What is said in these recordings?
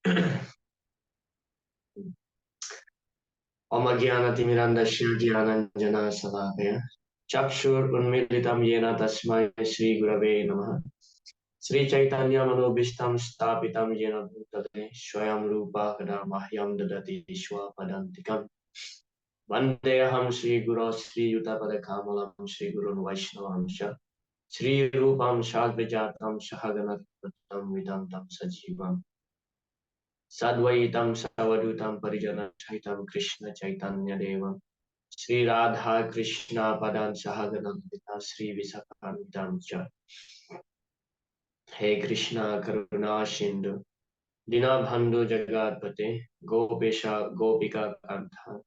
Om Ajnanatimirandasya Jnananjana Salakaya Chakshur Unmilitam Yena Tasmai Shri Gurave Namaha Sri Chaitanya Manobishtam Stapitam Yena Bhutale Swayam Rupa Kada Mahyam Dadati Swapadantikam Vandeham Shri Guru Sri Yutapada Kamalam Shri Gurun Vaishnavam Shri Rupam Shadvijatam Shahaganatam Vidantam Sajivam Sadvaitam Savadutam Parijana Chaitam Krishna Chaitanya Devam Sri Radha Krishna Padan Sahaganamita Sri Visakamitam Cha He Krishna Karuna Sindhu Dinabhandhu Jagatpate Gopesha Gopika Kantha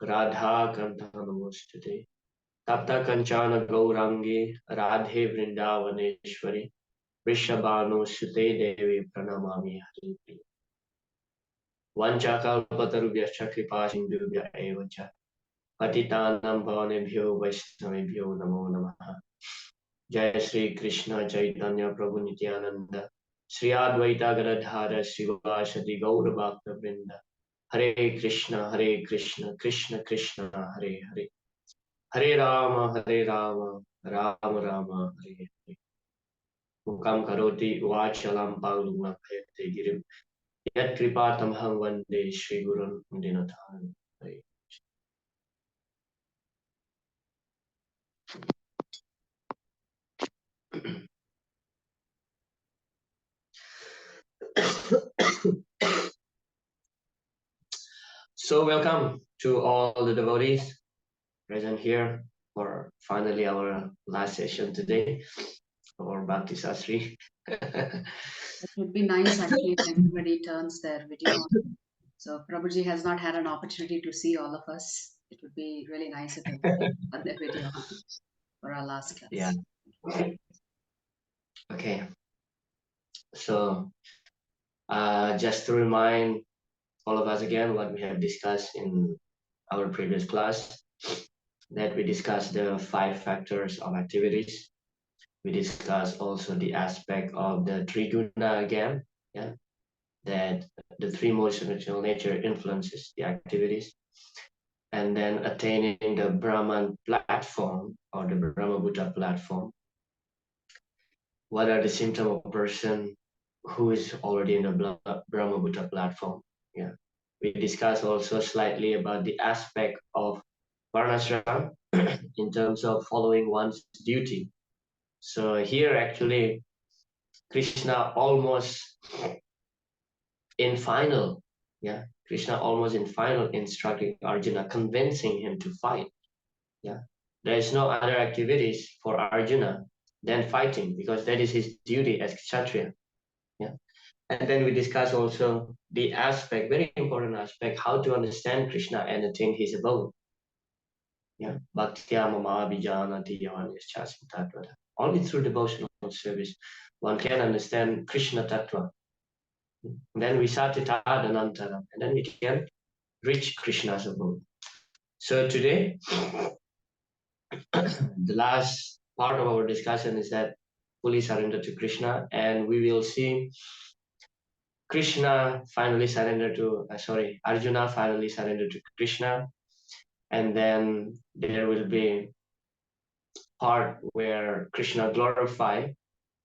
Radha Kantha Namostate Tapta Kanchana Gaurangi Radhe Vrindavaneshwari Vrishabhanu Sute Devi Pranamami Hari Vanchakalpatarubhyascha Kripa Sindhubhya Evacha Patitanam Bhavanebhyo Vaishnavebhyo Namo Namaha Jai Sri Krishna Chaitanya Prabhu Nityananda Sri Advaita Gadadhara Srivasadi Gaura Bhakta Vrinda Hare Krishna Krishna Krishna Hare Hare Hare Rama Rama Rama Hare Hare Mukam Karoti Vachalam Palunga Bhayate Girim Yat Kripatam Ham Vande Shri Gurun Dinathan Hare. So welcome to all the devotees present here for finally our last session today for Bhakti Shastri. It would be nice actually if everybody turns their video on. So Prabhuji has not had an opportunity to see all of us. It would be really nice if everybody turned their video on for our last class. Yeah. Okay. So just to remind all of us again what we have discussed in our previous class, that we discussed the 5 factors of activities. We discussed also the aspect of the Triguna again, yeah, that the 3 emotional nature influences the activities, and then attaining the Brahman platform or the Brahmabhuta platform. What are the symptoms of a person who is already in the Brahmabhuta platform? Yeah, we discussed also slightly about the aspect of Varnashram in terms of following one's duty. So here actually Krishna almost in final, yeah, Krishna almost in final instructing Arjuna, convincing him to fight. Yeah, there is no other activities for Arjuna than fighting because that is his duty as Kshatriya. Yeah, and then we discuss also the aspect, very important aspect, how to understand Krishna and attain his abode. Yeah, Bhaktya Mama Vijanati Yavanyaschasmi Tattva. Only through devotional service one can understand Krishna Tattva. Then we satita anantaram, and then we can reach Krishna's abode. So today, the last part of our discussion is that fully surrender to Krishna, and we will see Krishna finally surrender to, Arjuna finally surrender to Krishna, and then there will be part where Krishna glorify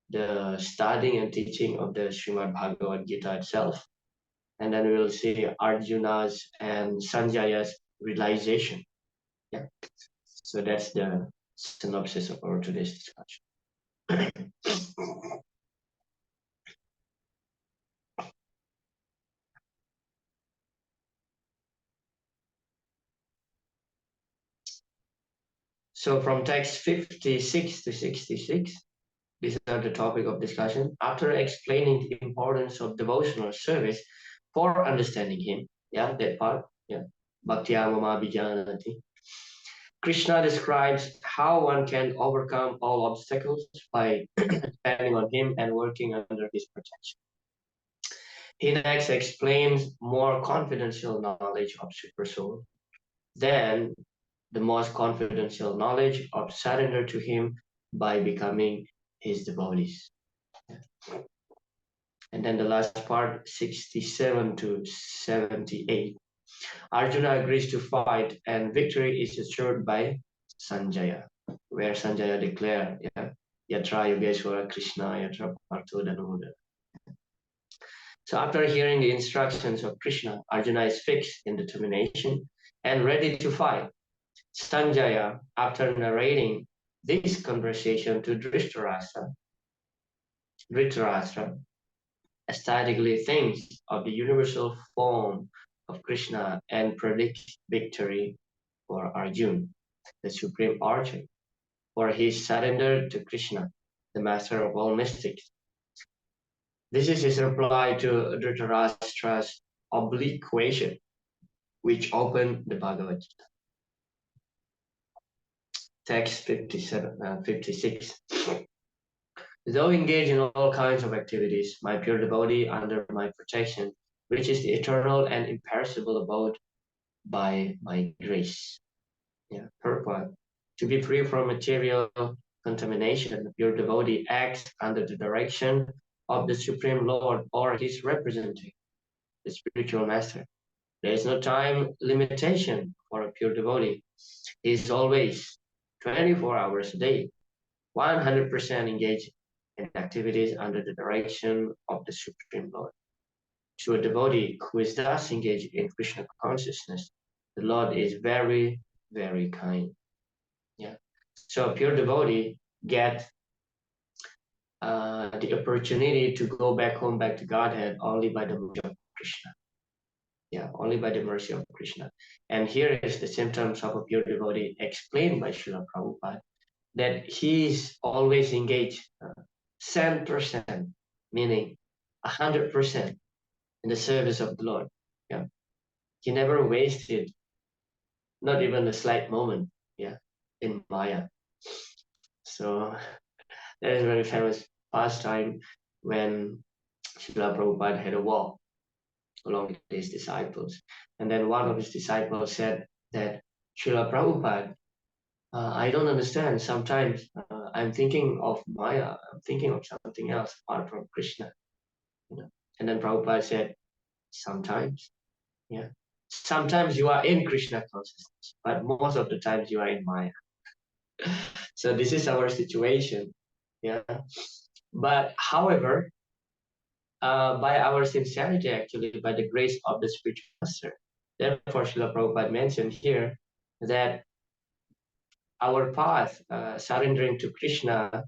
the studying and teaching of the Srimad Bhagavad Gita itself. And then we will see Arjuna's and Sanjaya's realization. Yeah. So that's the synopsis of our today's discussion. So from text 56 to 66, these are the topic of discussion. After explaining the importance of devotional service for understanding him, yeah, that part, yeah, Bhaktya Mama Vijanati. Krishna describes how one can overcome all obstacles by depending on him and working under his protection. He next explains more confidential knowledge of Super Soul, then the most confidential knowledge of surrender to him by becoming his devotees. And then the last part, 67 to 78. Arjuna agrees to fight, and victory is assured by Sanjaya, where Sanjaya declared, Yatra Yogeshwara Krishna Yatra Partho Dhanuda. So after hearing the instructions of Krishna, Arjuna is fixed in determination and ready to fight. Sanjaya, after narrating this conversation to Dhritarashtra ecstatically thinks of the universal form of Krishna and predicts victory for Arjuna, the supreme archer, for his surrender to Krishna, the master of all mystics. This is his reply to Dhritarashtra's oblique question, which opened the Bhagavad Gita. Text 56. Though engaged in all kinds of activities, my pure devotee under my protection reaches the eternal and imperishable abode by my grace. Purport. To be free from material contamination, the pure devotee acts under the direction of the Supreme Lord or his representative, the spiritual master. There is no time limitation for a pure devotee. He is always 24 hours a day, 100% engaged in activities under the direction of the Supreme Lord. To a devotee who is thus engaged in Krishna consciousness, the Lord is very, very kind. So a pure devotee gets the opportunity to go back home, back to Godhead, only by the mercy of Krishna. Only by the mercy of Krishna. And here is the symptoms of a pure devotee explained by Srila Prabhupada, that he is always engaged 100%, meaning 100% in the service of the Lord. He never wasted, not even a slight moment, in Maya. So that is a very famous pastime when Srila Prabhupada had a walk along with his disciples. And then one of his disciples said that, Srila Prabhupada, I don't understand. Sometimes I'm thinking of Maya, I'm thinking of something else apart from Krishna. And then Prabhupada said, sometimes, sometimes you are in Krishna consciousness, but most of the times you are in Maya. So this is our situation. But however, by our sincerity, actually, by the grace of the spiritual master. Therefore, Srila Prabhupada mentioned here that our path, surrendering to Krishna,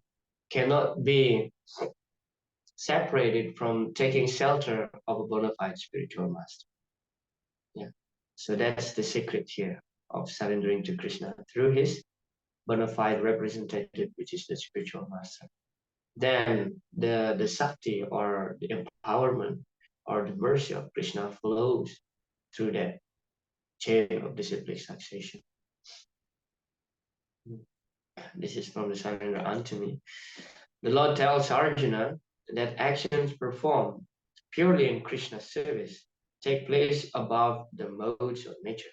cannot be separated from taking shelter of a bona fide spiritual master. So that's the secret here of surrendering to Krishna through his bona fide representative, which is the spiritual master. Then the Sakti or the empowerment or the mercy of Krishna flows through that chain of disciplic succession. This is from the surrender unto me. The Lord tells Arjuna that actions performed purely in Krishna's service take place above the modes of nature.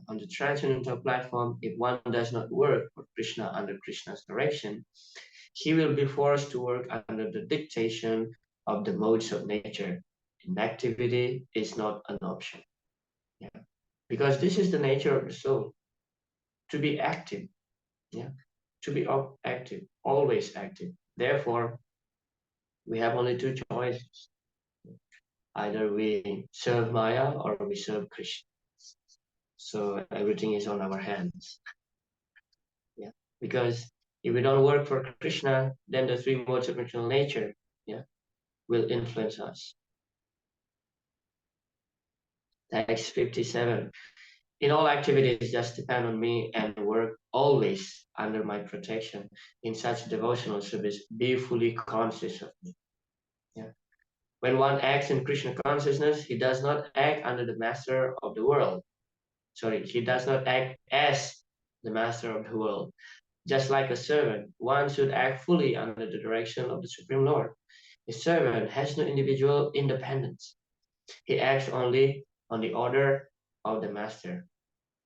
On the transcendental platform, if one does not work for Krishna under Krishna's direction, he will be forced to work under the dictation of the modes of nature. Inactivity is not an option. Because this is the nature of the soul, to be active, to be active, always active. Therefore, we have only two choices. Either we serve Maya or we serve Krishna. So everything is on our hands. Because if we don't work for Krishna, then the three modes of material nature will influence us. Text 57. In all activities, just depend on me and work always under my protection. In such devotional service, be fully conscious of me. When one acts in Krishna consciousness, he does not act under the master of the world. He does not act as the master of the world. Just like a servant, one should act fully under the direction of the Supreme Lord. A servant has no individual independence. He acts only on the order of the master.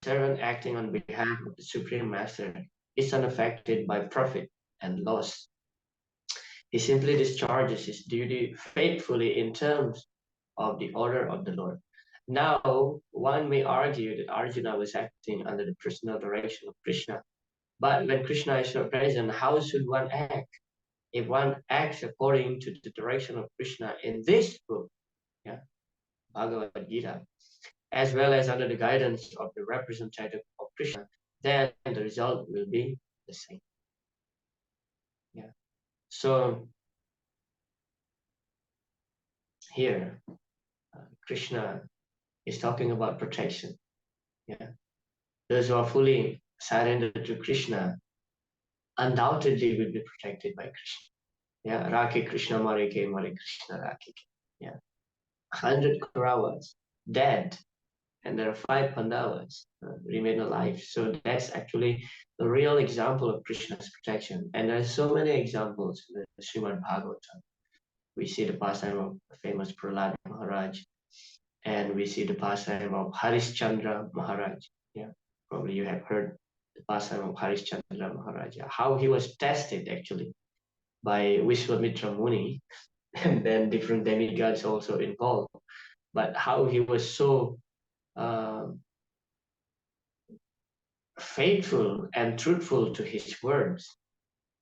A servant acting on behalf of the Supreme Master is unaffected by profit and loss. He simply discharges his duty faithfully in terms of the order of the Lord. Now, one may argue that Arjuna was acting under the personal direction of Krishna. But when Krishna is not present, how should one act? If one acts according to the direction of Krishna in this book, yeah, Bhagavad Gita, as well as under the guidance of the representative of Krishna, then the result will be the same. Yeah. So here, Krishna is talking about protection. Yeah. Those who are fully surrendered to Krishna undoubtedly will be protected by Krishna. Yeah. Rake Krishna Marike Mare Krishna Rake. Yeah. 100 Kauravas dead, and there are 5 Pandavas remain alive. So that's actually the real example of Krishna's protection. And there are so many examples in the Srimad Bhagavatam. We see the pastime of the famous Prahlad Maharaj, and we see the pastime of Harishchandra Maharaj. Yeah, probably you have heard the pastime of Harishchandra Maharaj. Yeah. How he was tested actually by Vishwamitra Muni, and then different demigods also involved. But how he was so um, faithful and truthful to his words,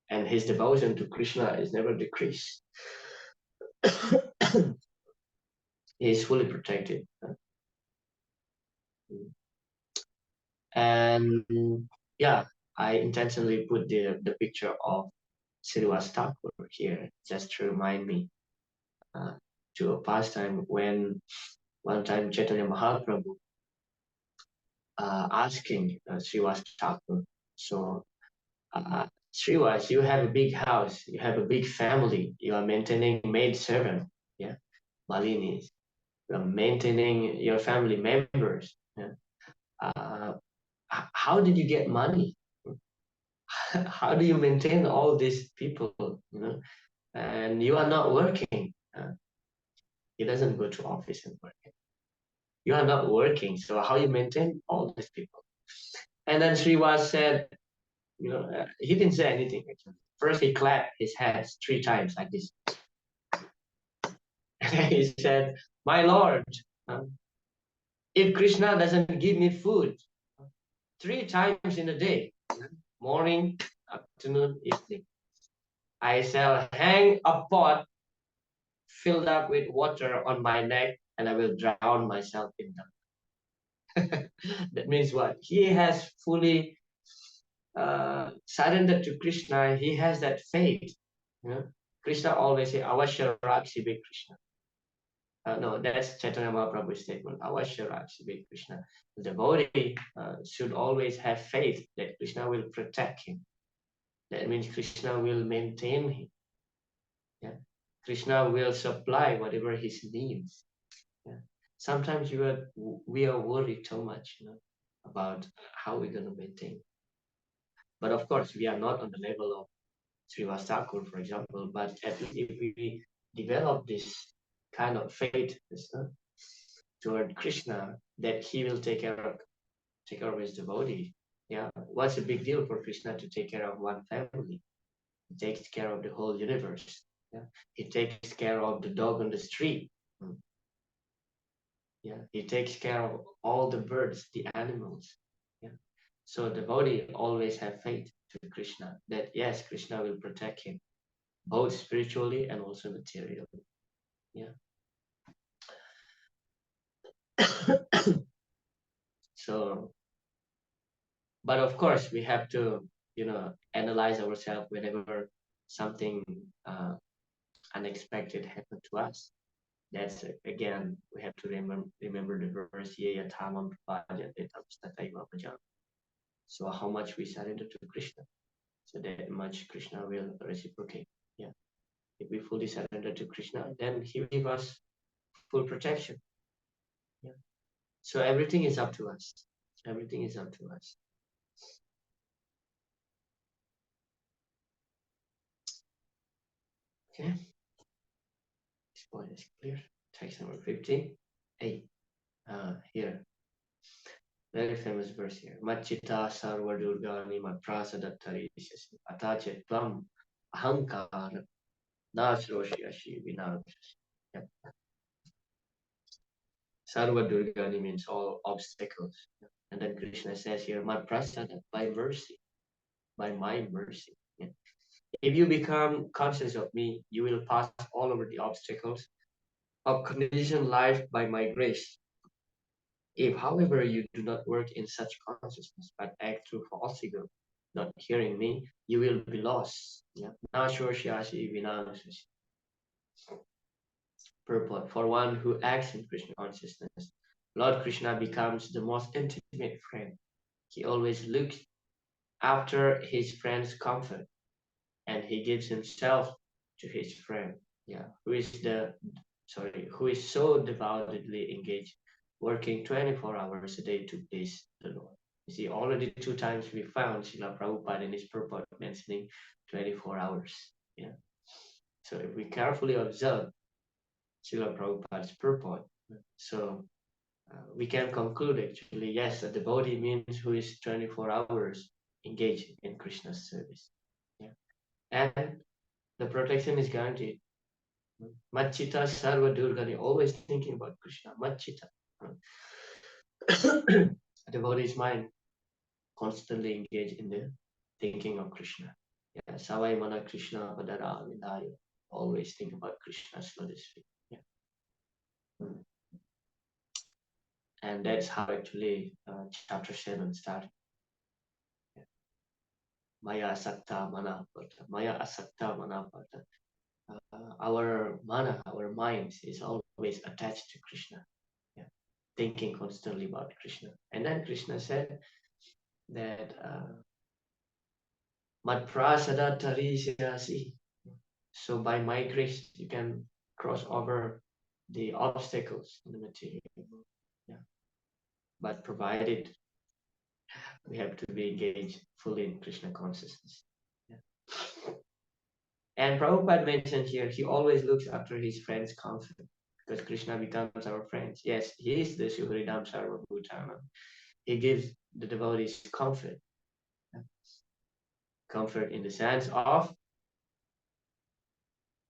and his devotion to Krishna is never decreased. He is fully protected. And yeah, I intentionally put the picture of Srinivas Thakur here just to remind me to a pastime when one time Chaitanya Mahaprabhu asking Srinivas Thakur, so Srinivas, you have a big house, you have a big family, you are maintaining maid servant, yeah, Malinis, you are maintaining your family members. Yeah? Uh, how did you get money? How do you maintain all these people? You know, and you are not working. He doesn't go to office and work. You are not working, so how you maintain all these people? And then Srivas said, you know, he didn't say anything actually. First, he clapped his hands 3 times like this. And he said, "My Lord, if Krishna doesn't give me food 3 times in a day, morning, afternoon, evening, I shall hang a pot filled up with water on my neck and I will drown myself in them." That means what? He has fully surrendered to Krishna. He has that faith. You know? Krishna always say, "Avashya Rakshi be Krishna." No, that's Chaitanya Mahaprabhu's statement. Avashya Rakshi be Krishna. The devotee should always have faith that Krishna will protect him. That means Krishna will maintain him. Yeah? Krishna will supply whatever his needs. Yeah. Sometimes we are worried so much, you know, about how we're going to maintain. But of course, we are not on the level of Srivas Thakur, for example. But at least if we develop this kind of faith toward Krishna, that he will take care of his devotee. Yeah, what's a big deal for Krishna to take care of one family? He takes care of the whole universe. Yeah, he takes care of the dog on the street. Yeah, he takes care of all the birds, the animals. Yeah, so the devotee always have faith to Krishna that yes, Krishna will protect him both spiritually and also materially. Yeah. So, but of course, we have to, you know, analyze ourselves whenever something unexpected happened to us. That's again, we have to remember the verse, "Ye yathamam prapajate tamstataiva bhajam." So how much we surrender to Krishna, so that much Krishna will reciprocate. Yeah. If we fully surrender to Krishna, then he will give us full protection. Yeah. So everything is up to us. Everything is up to us. Okay. This point is clear. Text number 58. Here. Very famous verse here. Machita sarva durgani matprasadattari atache tvam ahankara Nasrosyashi Vinarosyashi. Yeah. Sarva Durgani means all obstacles. Yeah. And then Krishna says here, my prasada, by mercy, by my mercy. Yeah. If you become conscious of me, you will pass all over the obstacles of conditioned life by my grace. If, however, you do not work in such consciousness, but act through false ego, not hearing me, you will be lost. Yeah. Nasrosyashi Vinarosyashi. Purport. For one who acts in Krishna consciousness, Lord Krishna becomes the most intimate friend. He always looks after his friend's comfort, and he gives himself to his friend. Yeah, who is so devotedly engaged, working 24 hours a day to please the Lord. You see, already 2 times we found Srila Prabhupada in his purport mentioning 24 hours. Yeah. So if we carefully observe Srila Prabhupada's purport, so we can conclude actually, yes, a devotee means who is 24 hours engaged in Krishna's service. Yeah. And the protection is guaranteed. Machita Sarva Durgani, always thinking about Krishna. Machita. A devotee's mind constantly engaged in the thinking of Krishna. Yeah. Savai Mana Krishna Padara Vidaya. Always think about Krishna's lotus feet. Yeah. And that's how actually chapter 7 started. Maya Asakta Manapata. Maya Asakta Manapata. Our mana, our minds is always attached to Krishna. Yeah. Thinking constantly about Krishna. And then Krishna said that Mat prasada tarisyasi. So by my grace you can cross over the obstacles in the material world. Yeah. But provided we have to be engaged fully in Krishna consciousness. Yeah. And Prabhupada mentioned here, he always looks after his friends' comfort because Krishna becomes our friend. Yes, he is the Suhridam Sarvabhutana. He gives the devotees comfort. Comfort in the sense of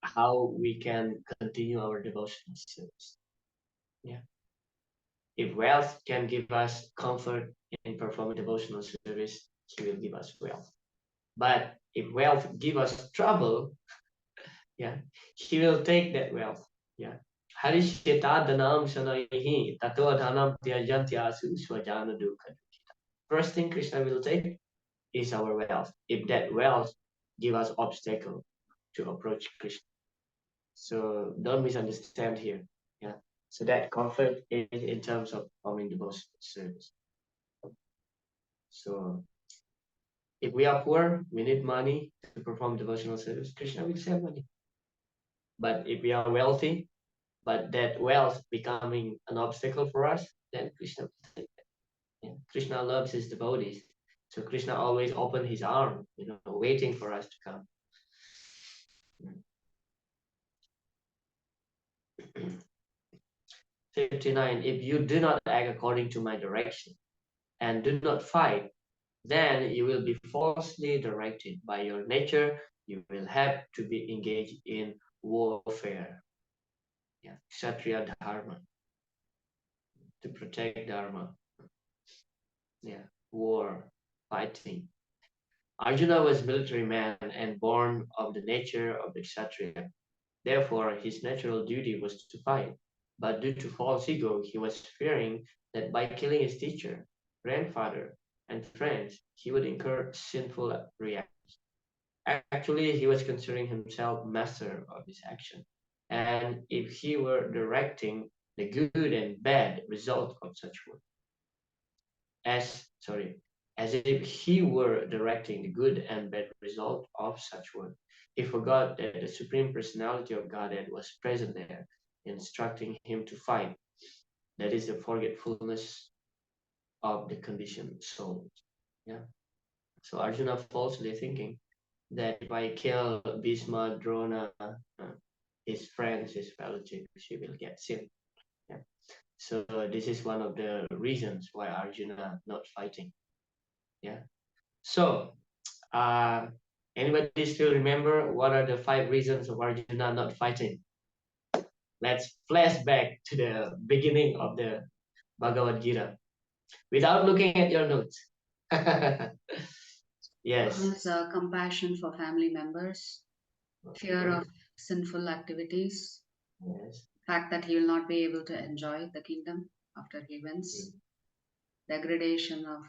how we can continue our devotional service. Yeah. If wealth can give us comfort in performing devotional service, he will give us wealth. But if wealth give us trouble, yeah, he will take that wealth. Yeah. Harishyatadhanam shanaihi tato dhanam tyajantyasu swajana dukkha. First thing Krishna will take is our wealth. If that wealth give us obstacle to approach Krishna. So don't misunderstand here. Yeah. So that comfort is in terms of performing devotional service. So if we are poor, we need money to perform devotional service. Krishna will send money. But if we are wealthy, but that wealth becoming an obstacle for us, then Krishna will take it. Yeah. Krishna loves his devotees. So Krishna always opened his arm, waiting for us to come. 59. If you do not act according to my direction and do not fight, then you will be falsely directed. By your nature, you will have to be engaged in warfare. Yeah. Kshatriya Dharma. To protect Dharma. Yeah. War. Fighting. Arjuna was a military man and born of the nature of the Kshatriya. Therefore, his natural duty was to fight. But due to false ego, he was fearing that by killing his teacher, grandfather, and friends, he would incur sinful reactions. Actually, he was considering himself master of his action. And if he were directing the good and bad result of such work, as if he were directing the good and bad result of such work, he forgot that the Supreme Personality of Godhead was present there, instructing him to fight. That is the forgetfulness of the conditioned soul. Yeah. So Arjuna falsely thinking that if I kill Bhishma, Drona, his friends, his relatives, he will get sin. Yeah. So this is one of the reasons why Arjuna not fighting. Yeah. So Anybody still remember what are the 5 reasons of Arjuna not fighting? Let's flash back to the beginning of the Bhagavad Gita without looking at your notes. Yes. His compassion for family members, fear Okay. of sinful activities, Yes. fact that he will not be able to enjoy the kingdom after he wins, degradation of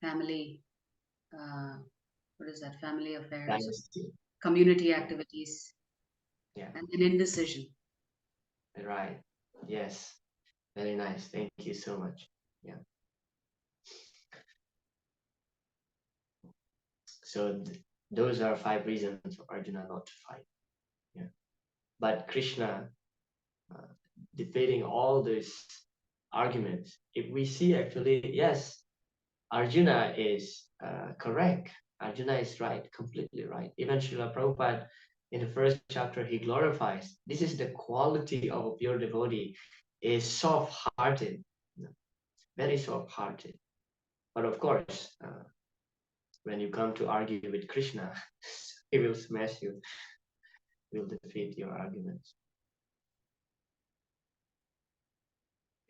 family, uh, what is that, family affairs, Dynasty. community Yeah. activities, Yeah. and an indecision. Right. Yes. Very nice. Thank you so much. Yeah. So those are 5 reasons for Arjuna not to fight. Yeah. But Krishna, uh, defeating all these arguments, if we see actually, yes, Arjuna is correct. Arjuna is right, completely right. Even Srila Prabhupada, in the first chapter, he glorifies. This is the quality of a pure devotee, is soft-hearted, very soft-hearted. But of course, when you come to argue with Krishna, he will smash you, he will defeat your arguments.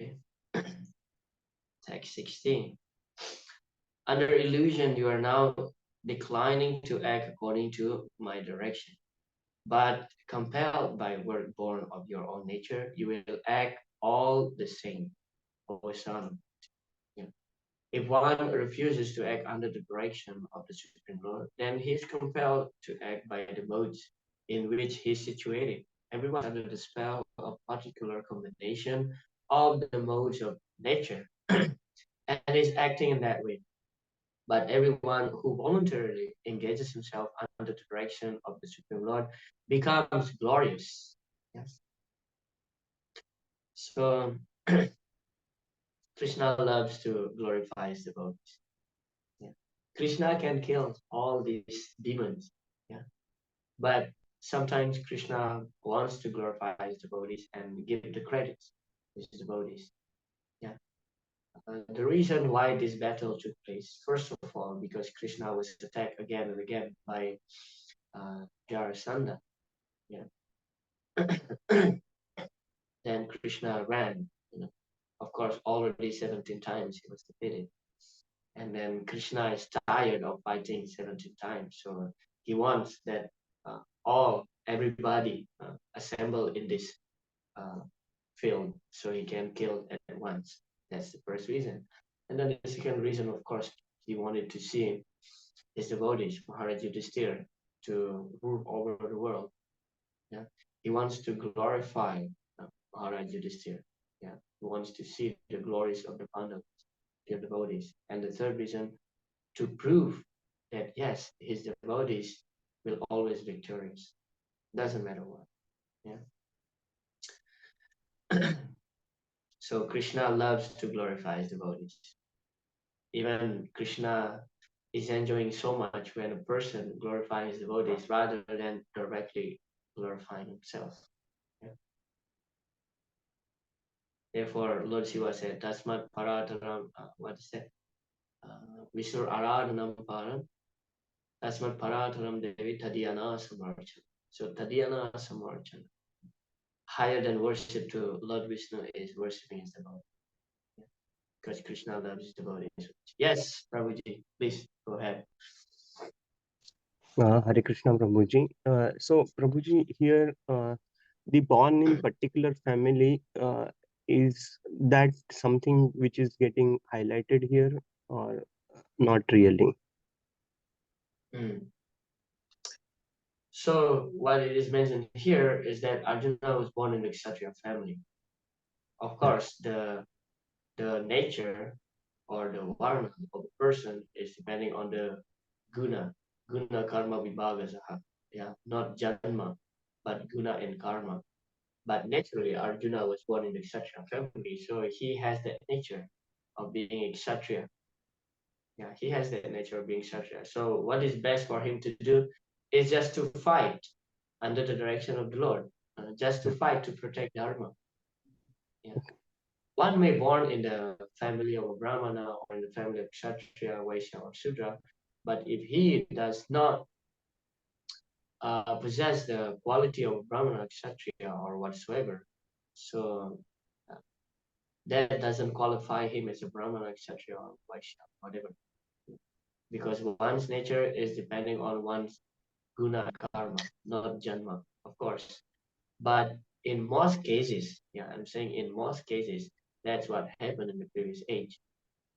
Okay. Text 16. Under illusion, you are now declining to act according to my direction. But compelled by work born of your own nature, you will act all the same, O son. Yeah. If one refuses to act under the direction of the Supreme Lord, then he is compelled to act by the modes in which he is situated. Everyone is under the spell of particular combination of the modes of nature and is acting in that way. But everyone who voluntarily engages himself under the direction of the Supreme Lord becomes glorious. Yes. So Krishna loves to glorify his devotees. Yeah. Krishna can kill all these demons. Yeah. But sometimes Krishna wants to glorify his devotees and give the credits to his devotees. Yeah. The reason why this battle took place, first of all, because Krishna was attacked again and again by Jarasandha. Yeah. Then Krishna ran. Of course, already 17 times he was defeated. And then Krishna is tired of fighting 17 times. So he wants that everybody assemble in this uh, field so he can kill at once. That's the first reason. And then the second reason, of course, he wanted to see his devotees, Maharaj Yudhishthira, to rule over the world. Yeah, he wants to glorify Maharaj Yudhishthira. Yeah, he wants to see the glories of the Pandavas, their devotees. And the third reason, to prove that yes, his devotees will always victorious. Doesn't matter what. Yeah. So Krishna loves to glorify his devotees. Even Krishna is enjoying so much when a person glorifies devotees rather than directly glorifying himself. Yeah. Therefore, Lord Shiva said, Tasmat Parataram, what is that? Vishnu Aradhanam Param, Tasmat Parataram Devi Tadhyana Samarchan. So Tadhyana Samarchan, higher than worship to Lord Vishnu is worshipping his devotee. Yeah. Because Krishna loves his devotees. Yes, Prabhuji, please go ahead. Hare Krishna, Prabhuji. So, Prabhuji, here the born in particular family is that something which is getting highlighted here, or not really? Mm. So what it is mentioned here is that Arjuna was born in a Kshatriya family. Of course, the nature or the varna of a person is depending on the guna karma vibhaga saha. Yeah, not janma, but guna and karma. But naturally, Arjuna was born in the Kshatriya family, so he has that nature of being a Kshatriya. Yeah, he has that nature of being Kshatriya. So what is best for him to do is just to fight under the direction of the Lord, just to fight to protect Dharma. Yeah. One may born in the family of a Brahmana or in the family of Kshatriya, Vaishya, or Shudra, But if he does not possess the quality of Brahmana, Kshatriya, or whatsoever, so uh, that doesn't qualify him as a Brahmana, Kshatriya, or Vaishya, whatever. Because one's nature is depending on one's guna and karma, not janma, of course. But in most cases, yeah, I'm saying in most cases, that's what happened in the previous age.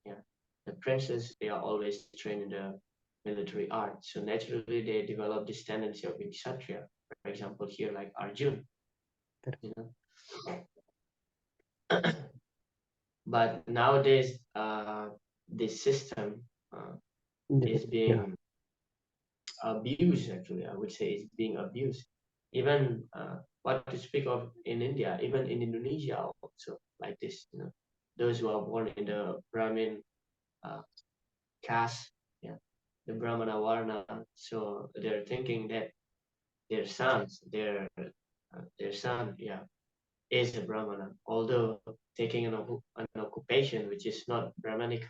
Yeah, the princes, they are always trained in the military art, so naturally they develop this tendency of being kshatriya. For example, here like Arjun, you know. But nowadays, this system is being abused. Actually, I would say it's being abused. Even what to speak of in India, even in Indonesia, also like this. You know, those who are born in the Brahmin uh, caste, yeah, the Brahmana Varna. So they're thinking that their sons, their son, yeah, is a Brahmana, although taking an occupation which is not Brahmanic.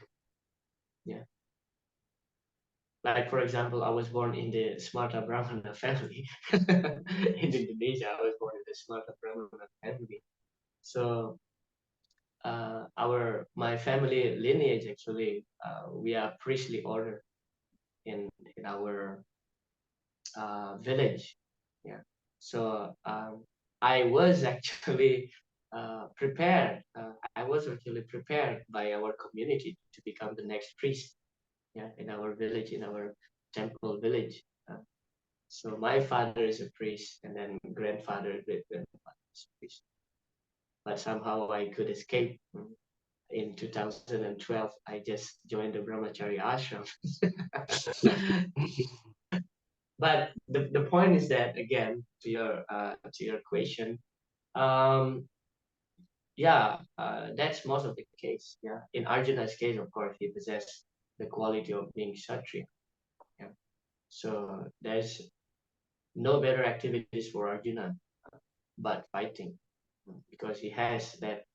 Yeah. Like for example, I was born in the Smarta Brahmana family. In Indonesia, I was born in the Smarta Brahmana family. So my family lineage actually, we are priestly order in our village. Yeah. So I was actually prepared. I was actually prepared by our community to become the next priest. Yeah, in our village, in our temple village. So my father is a priest, and then grandfather, great grandfather is a priest. But somehow I could escape. In 2012, I just joined the Brahmachari ashram. But the point is that again to your question, um, yeah, that's most of the case. Yeah, in Arjuna's case, of course, he possessed the quality of being kshatriya. Yeah, so there's no better activities for Arjuna but fighting, because he has that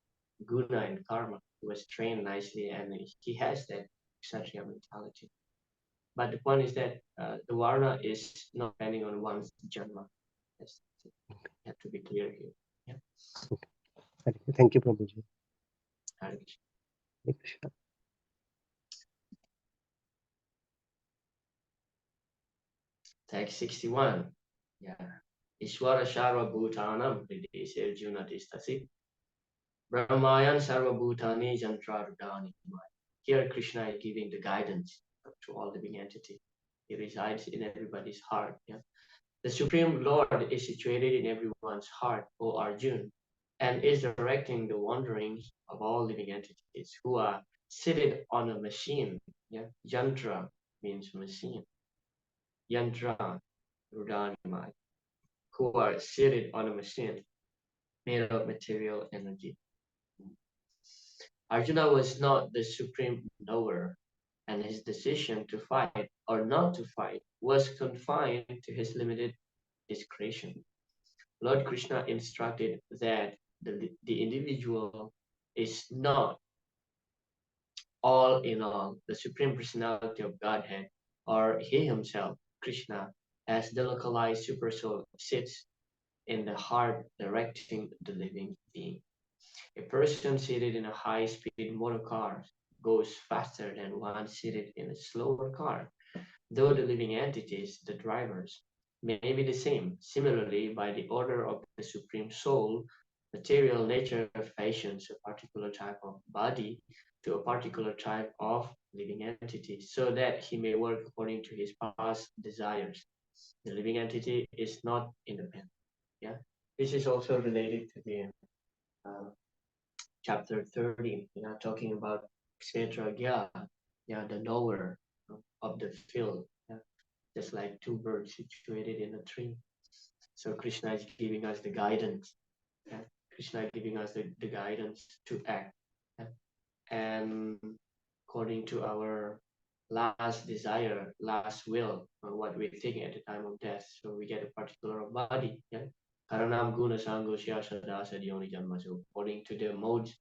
guna and karma. He was trained nicely, and he has that kshatriya mentality. But the point is that the varna is not depending on one's janma. That's have to be clear here. Yeah. Thank you, Prabhuji. Hare Krishna. Text 61. Yeah. Ishwara Sharva Bhutanam Hridesir Junatistasi Brahmayan Sarva Bhutani Jantrarudani. Here Krishna is giving the guidance to all living entity. He resides in everybody's heart. Yeah. The Supreme Lord is situated in everyone's heart, O Arjun, and is directing the wanderings of all living entities who are seated on a machine. Yeah? Yantra means machine. Yantra, Rudanimai, who are seated on a machine made of material energy. Arjuna was not the supreme knower, and his decision to fight or not to fight was confined to his limited discretion. Lord Krishna instructed that the individual is not all in all, the Supreme Personality of Godhead, or He Himself, Krishna, as the localized Supersoul, sits in the heart directing the living being. A person seated in a high-speed motor car goes faster than one seated in a slower car, though the living entities, the drivers, may be the same. Similarly, by the order of the Supreme Soul, material nature fashions a particular type of body to a particular type of living entity, so that he may work according to his past desires. The living entity is not independent. Yeah, this is also related to the uh, chapter 30. We are talking about Kshetragya, yeah, the knower of the field. Yeah, just like two birds situated in a tree. So Krishna is giving us the guidance. Yeah? Krishna is giving us the guidance to act. Yeah? And according to our last desire, last will, or what we think at the time of death. So we get a particular body. Yeah? Karanam guna sangosya sadasa yoni janma. So according to the modes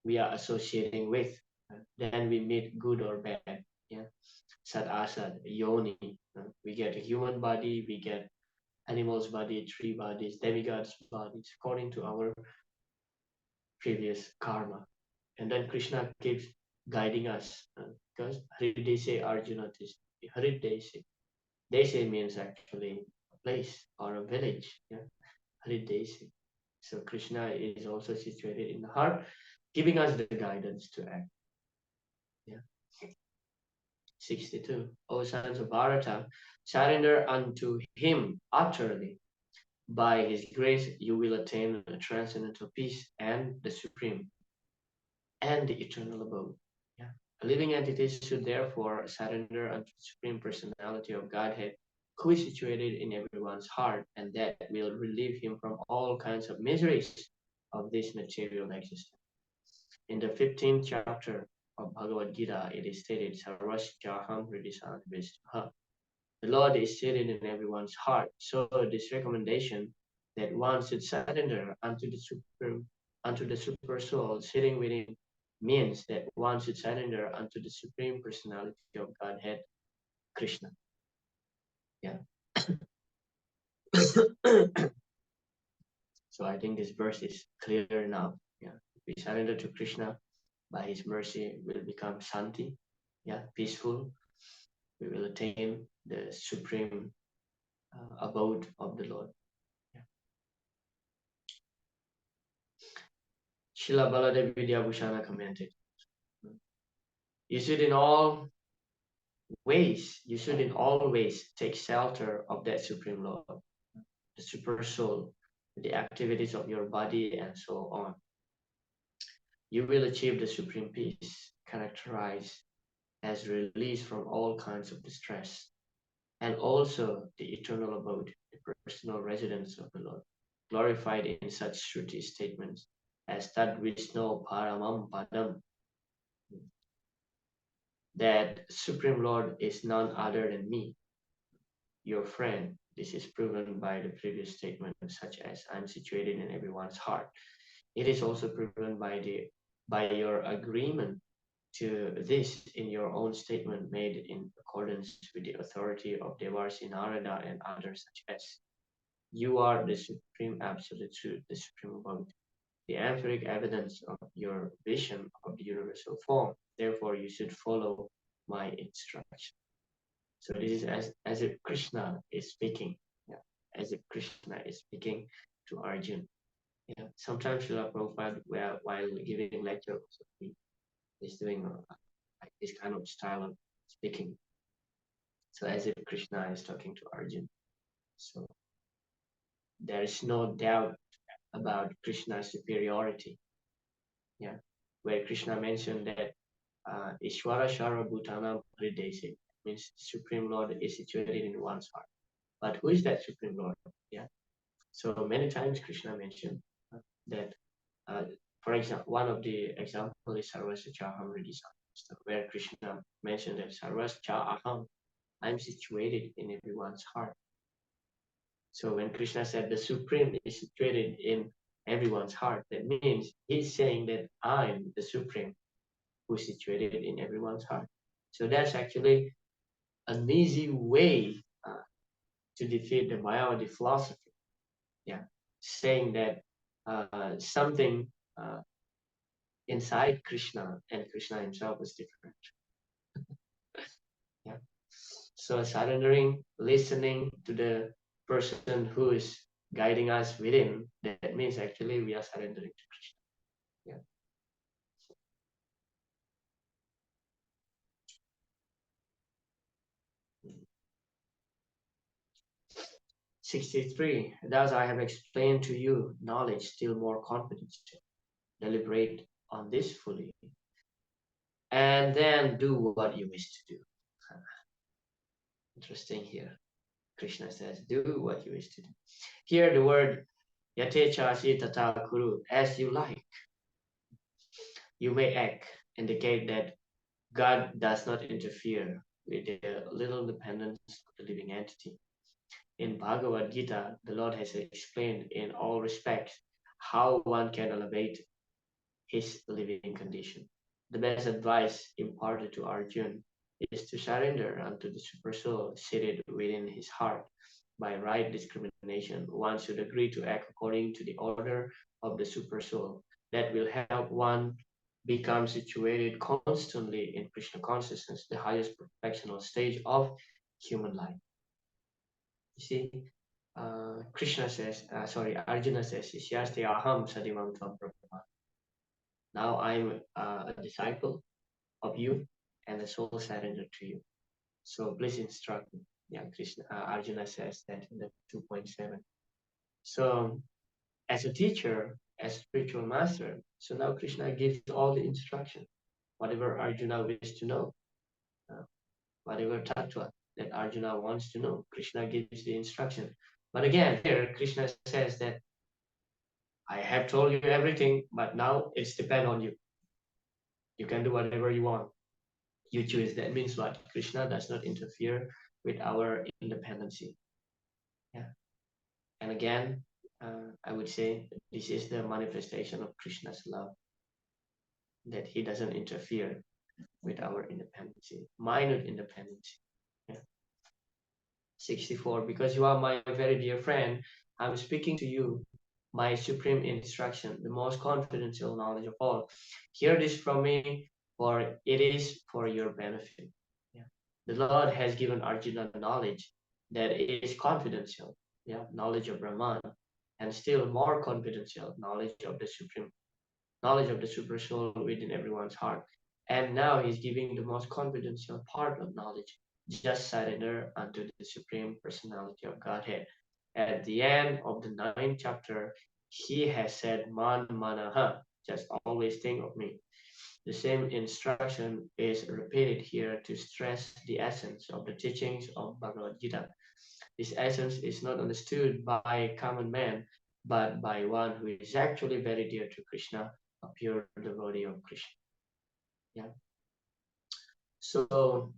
we are associating with, then we meet good or bad. Yeah, Sat Asat, Yoni. We get a human body, we get animal's body, tree bodies, demigods bodies, according to our previous karma. And then Krishna keeps guiding us because Haridese Arjuna Haridese. Desi means actually a place or a village. Yeah, Haridese. So Krishna is also situated in the heart, giving us the guidance to act. Yeah. 62. O sons of Bharata, surrender unto him utterly. By his grace, you will attain a transcendental peace and the supreme and the eternal abode. Yeah. Living entities should therefore surrender unto the Supreme Personality of Godhead, who is situated in everyone's heart, and that will relieve him from all kinds of miseries of this material existence. In the 15th chapter of Bhagavad Gita, it is stated, Sarvasyaham Hridisana. The Lord is seated in everyone's heart. So this recommendation that one should surrender unto the super soul sitting within means that one should surrender unto the Supreme Personality of Godhead, Krishna. Yeah. So I think this verse is clear enough. Yeah. If we surrender to Krishna, by his mercy, we'll become Santi, yeah, peaceful. We will attain the supreme abode of the Lord. Yeah. Srila Baladev Vidyabhushana commented, you should in all ways take shelter of that supreme Lord, the super soul, the activities of your body and so on. You will achieve the supreme peace, characterized as release from all kinds of distress, and also the eternal abode, the personal residence of the Lord, glorified in such Shruti statements as Tad Vishnu Paramam Padam, that Supreme Lord is none other than me, your friend. This is proven by the previous statement, such as I'm situated in everyone's heart. It is also proven by your agreement to this in your own statement made in accordance with the authority of Devarsi Narada and others such as you are the supreme absolute truth, the supreme abode, the empiric evidence of your vision of the universal form. Therefore, you should follow my instruction. So this is as if Krishna is speaking, yeah, as if Krishna is speaking to Arjun. Yeah, sometimes Srila Prabhupada, while giving lecture, also he is doing like this kind of style of speaking. So as if Krishna is talking to Arjun. So there is no doubt about Krishna's superiority. Yeah, where Krishna mentioned that Ishwara Shara Bhutana Paridesi means Supreme Lord is situated in one's heart. But who is that Supreme Lord? Yeah. So many times Krishna mentioned that, for example, one of the example is Sarvasya Aham Hridisana, where Krishna mentioned that Sarvasya Aham, I'm situated in everyone's heart. So when Krishna said the Supreme is situated in everyone's heart, that means he's saying that I'm the Supreme who's situated in everyone's heart. So that's actually an easy way to defeat the Mayavadi philosophy. Yeah, saying that something inside Krishna and Krishna himself is different. Yeah. So surrendering, listening to the person who is guiding us within, that means actually we are surrendering to Krishna. Yeah. 63. Thus I have explained to you knowledge still more confidence to deliberate on this fully, and then do what you wish to do. Interesting here. Krishna says, do what you wish to do. Here the word yatechasi tata kuru, as you like. You may act, indicate that God does not interfere with the little dependence of the living entity. In Bhagavad Gita, the Lord has explained in all respects how one can elevate his living condition. The best advice imparted to Arjuna is to surrender unto the super soul seated within his heart. By right discrimination, one should agree to act according to the order of the super soul. That will help one become situated constantly in Krishna consciousness, the highest perfectional stage of human life. You see, Krishna says, Arjuna says, Ishyaste aham sadimam tvam prabha. Now I'm a disciple of you and the soul surrender to you. So please instruct me. Yeah, Arjuna says that in the 2.7. So as a teacher, as spiritual master, so now Krishna gives all the instruction, whatever Arjuna wishes to know, uh, whatever tattva that Arjuna wants to know, Krishna gives the instruction. But again, here Krishna says that I have told you everything, but now it's depend on you. You can do whatever you want. You choose. That means what? Krishna does not interfere with our independency. Yeah. And again, I would say this is the manifestation of Krishna's love, that he doesn't interfere with our independency, minute independency. Yeah. 64, because you are my very dear friend, I'm speaking to you my supreme instruction, the most confidential knowledge of all. Hear this from me, for it is for your benefit. Yeah. The Lord has given Arjuna knowledge that is confidential, yeah, knowledge of Brahman, and still more confidential knowledge of the supreme, knowledge of the super soul within everyone's heart. And now he's giving the most confidential part of knowledge. Just surrender unto the supreme personality of Godhead. At the end of the 9th chapter, he has said, Man manaha, just always think of me. The same instruction is repeated here to stress the essence of the teachings of Bhagavad Gita. This essence is not understood by common man, but by one who is actually very dear to Krishna, a pure devotee of Krishna. Yeah. So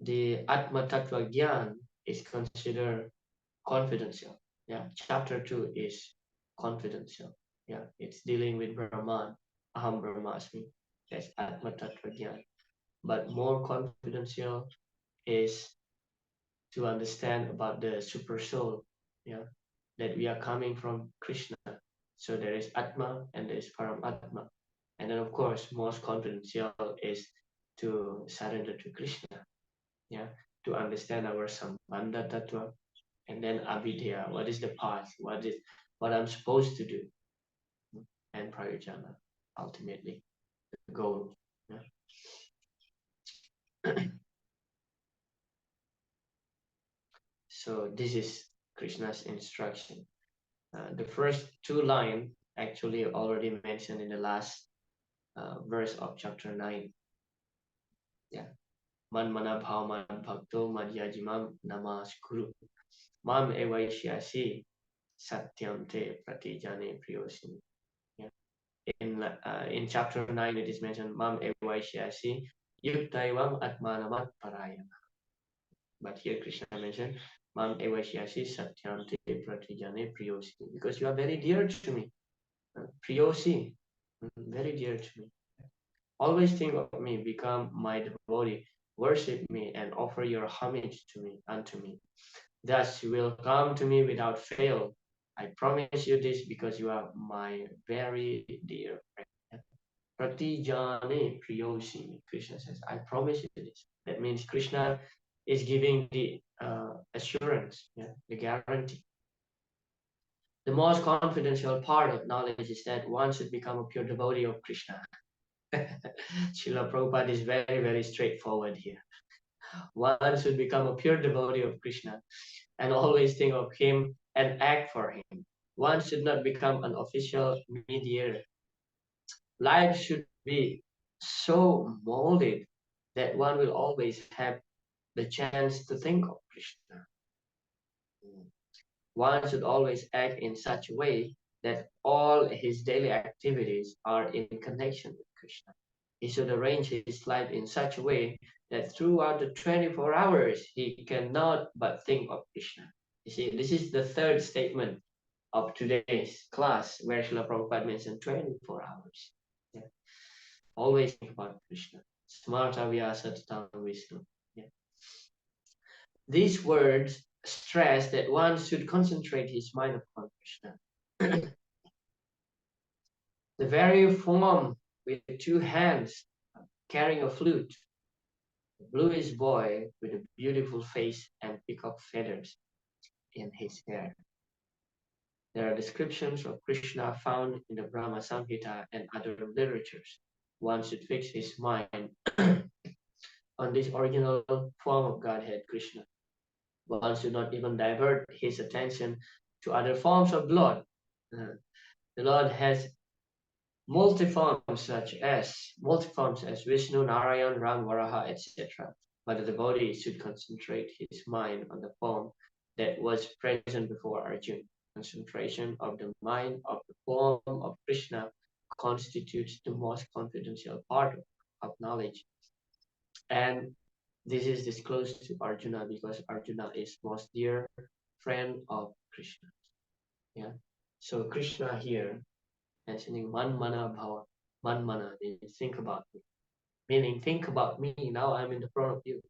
the Atma Tattva Gyan is considered confidential. Yeah. Chapter 2 is confidential. Yeah. It's dealing with Brahman, Aham Brahmasmi. That's Atma Tattva Gyan. But more confidential is to understand about the super soul. Yeah. That we are coming from Krishna. So there is Atma and there is Paramatma. And then of course, most confidential is to surrender to Krishna. Yeah. To understand our Sambandha Tattva, and then Abhidya, what is the path, what I'm supposed to do, and Prayojana, ultimately, the goal. Yeah. So this is Krishna's instruction. The first two lines actually already mentioned in the last verse of chapter 9. Yeah. Man mana bhav man bhakto madhyajimam namaskuru. Mam evaishyasi satyam te pratijane priyosini. Yeah. In chapter 9 it is mentioned mam evaishyasi yuktaivam atmanamat parayana. But here Krishna mentioned mam evaishyasi satyam te pratijane priyosini, because you are very dear to me. Priyosi, very dear to me. Always think of me, become my devotee, worship me, and offer your homage to me unto me. Thus you will come to me without fail. I promise you this because you are my very dear friend. Pratijane priyoshi, Krishna says, I promise you this. That means Krishna is giving the assurance, yeah, the guarantee. The most confidential part of knowledge is that one should become a pure devotee of Krishna. Srila Prabhupada is very, very straightforward here. One should become a pure devotee of Krishna and always think of him and act for him. One should not become an official mediator. Life should be so molded that one will always have the chance to think of Krishna. One should always act in such a way that all his daily activities are in connection with Krishna. He should arrange his life in such a way that throughout the 24 hours he cannot but think of Krishna. You see, this is the third statement of today's class where Srila Prabhupada mentioned 24 hours. Yeah. Always think about Krishna. Smarta Vyasattam Vishnu. Yeah. These words stress that one should concentrate his mind upon Krishna. The very form with two hands carrying a flute, the bluish boy with a beautiful face and peacock feathers in his hair. There are descriptions of Krishna found in the Brahma Samhita and other literatures. One should fix his mind on this original form of Godhead, Krishna. One should not even divert his attention to other forms of Lord. Uh, the Lord has multiforms as Vishnu, Narayan, Ram, Varaha, etc. But the devotee should concentrate his mind on the form that was present before Arjuna. Concentration of the mind of the form of Krishna constitutes the most confidential part of knowledge. And this is disclosed to Arjuna because Arjuna is most dear friend of Krishna. Yeah. So Krishna here mentioning Manmana Bhava. Manmana means think about me. Meaning think about me. Now I'm in the front of you.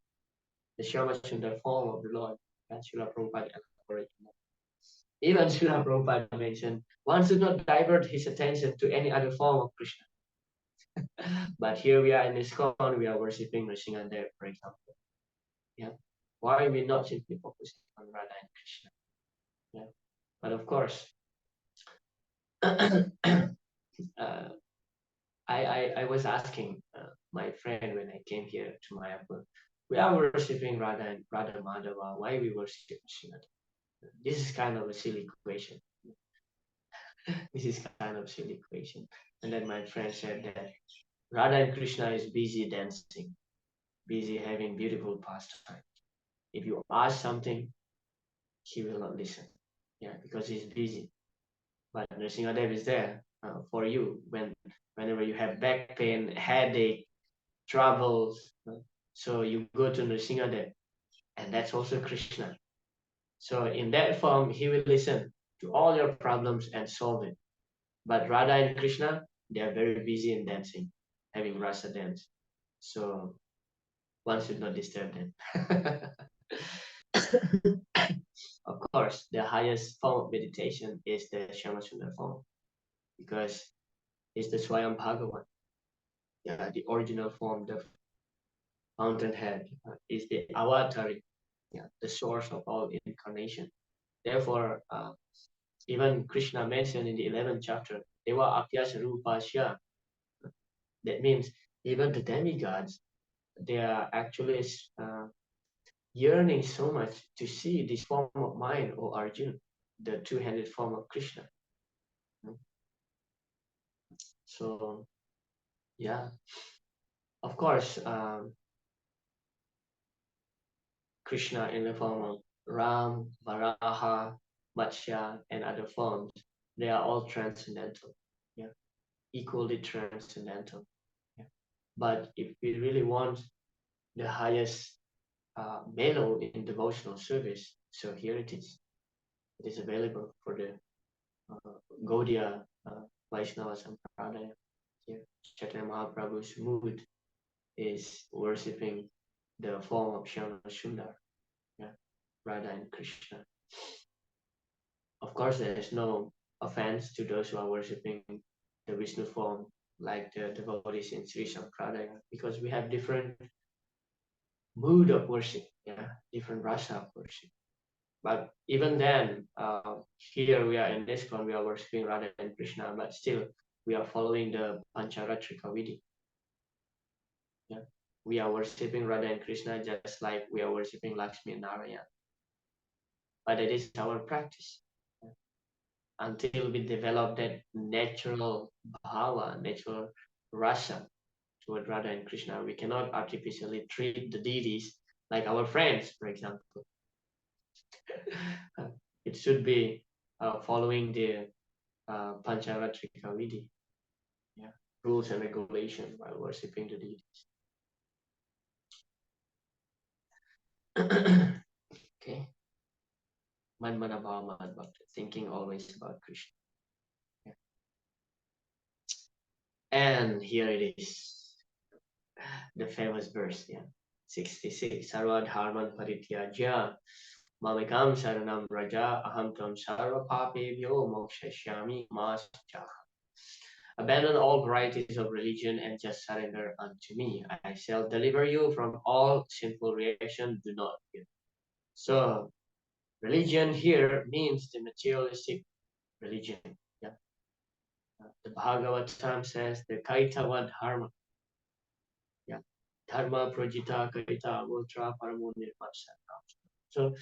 The Shyamachandra form of the Lord. And Srila Prabhupada elaborated. Even Srila Prabhupada mentioned one should not divert his attention to any other form of Krishna. But here we are in ISKCON, we are worshipping Narasimha, for example. Yeah. Why are we not simply focusing on Radha and Krishna? Yeah. But of course, I was asking my friend when I came here to Mayapur, we are worshipping Radha and Radha Madhava, why we worship Krishna? This is kind of a silly question. This is kind of silly question. And then my friend said that Radha and Krishna is busy dancing, busy having beautiful pastime. If you ask something, he will not listen. Yeah, because he's busy. But Narasimhadev is there for you whenever you have back pain, headache, troubles. So you go to Narasimhadev, and that's also Krishna. So in that form, he will listen to all your problems and solve it. But Radha and Krishna, they are very busy in dancing, having rasa dance. So one should not disturb them. Of course, the highest form of meditation is the Shamasundar form because it's the Swayam Bhagavan. Yeah, the original form, the fountainhead, is the avatari, yeah, the source of all incarnation. Therefore, even Krishna mentioned in the 11th chapter, Deva Apyas Rupasya. That means even the demigods, they are actually yearning so much to see this form of mine, or Arjuna, the two-handed form of Krishna. So, yeah, of course, Krishna in the form of Ram, Varaha, Matsya, and other forms, they are all transcendental, yeah, equally transcendental. Yeah. But if we really want the highest mellow in devotional service, so here it is. It is available for the Gaudiya Vaishnava Sampradaya. Here, Chaitanya Mahaprabhu's mood is worshipping the form of Shyama Sundar, yeah, Radha and Krishna. Of course, there is no offense to those who are worshipping the Vishnu form, like the devotees in Sri Sampradaya, because we have different mood of worship, yeah, different rasa of worship. But even then, here we are in ISKCON, we are worshipping Radha and Krishna, but still we are following the Pancharatrika Vidhi. Yeah. We are worshipping Radha and Krishna just like we are worshipping Lakshmi and Narayana. But it is our practice. Until we develop that natural bhava, natural rasa toward Radha and Krishna, we cannot artificially treat the deities like our friends, for example. It should be following the Pancharatrika Vidhi, yeah, rules and regulations while worshipping the deities. Okay. Manmana Bhava Mad Bhakti, thinking always about Krishna. Yeah. And here it is. The famous verse, 66. Sarva dharman parityajya mamekam saranam raja aham tam sarva papebhyo mokshashyami mascha. Abandon all varieties of religion and just surrender unto me. I shall deliver you from all sinful reaction. Do not fear. So religion here means the materialistic religion. Yeah. The Bhagavatam says the kaitava dharma. Yeah. Dharma projita kaita ultra paramo nirvana. So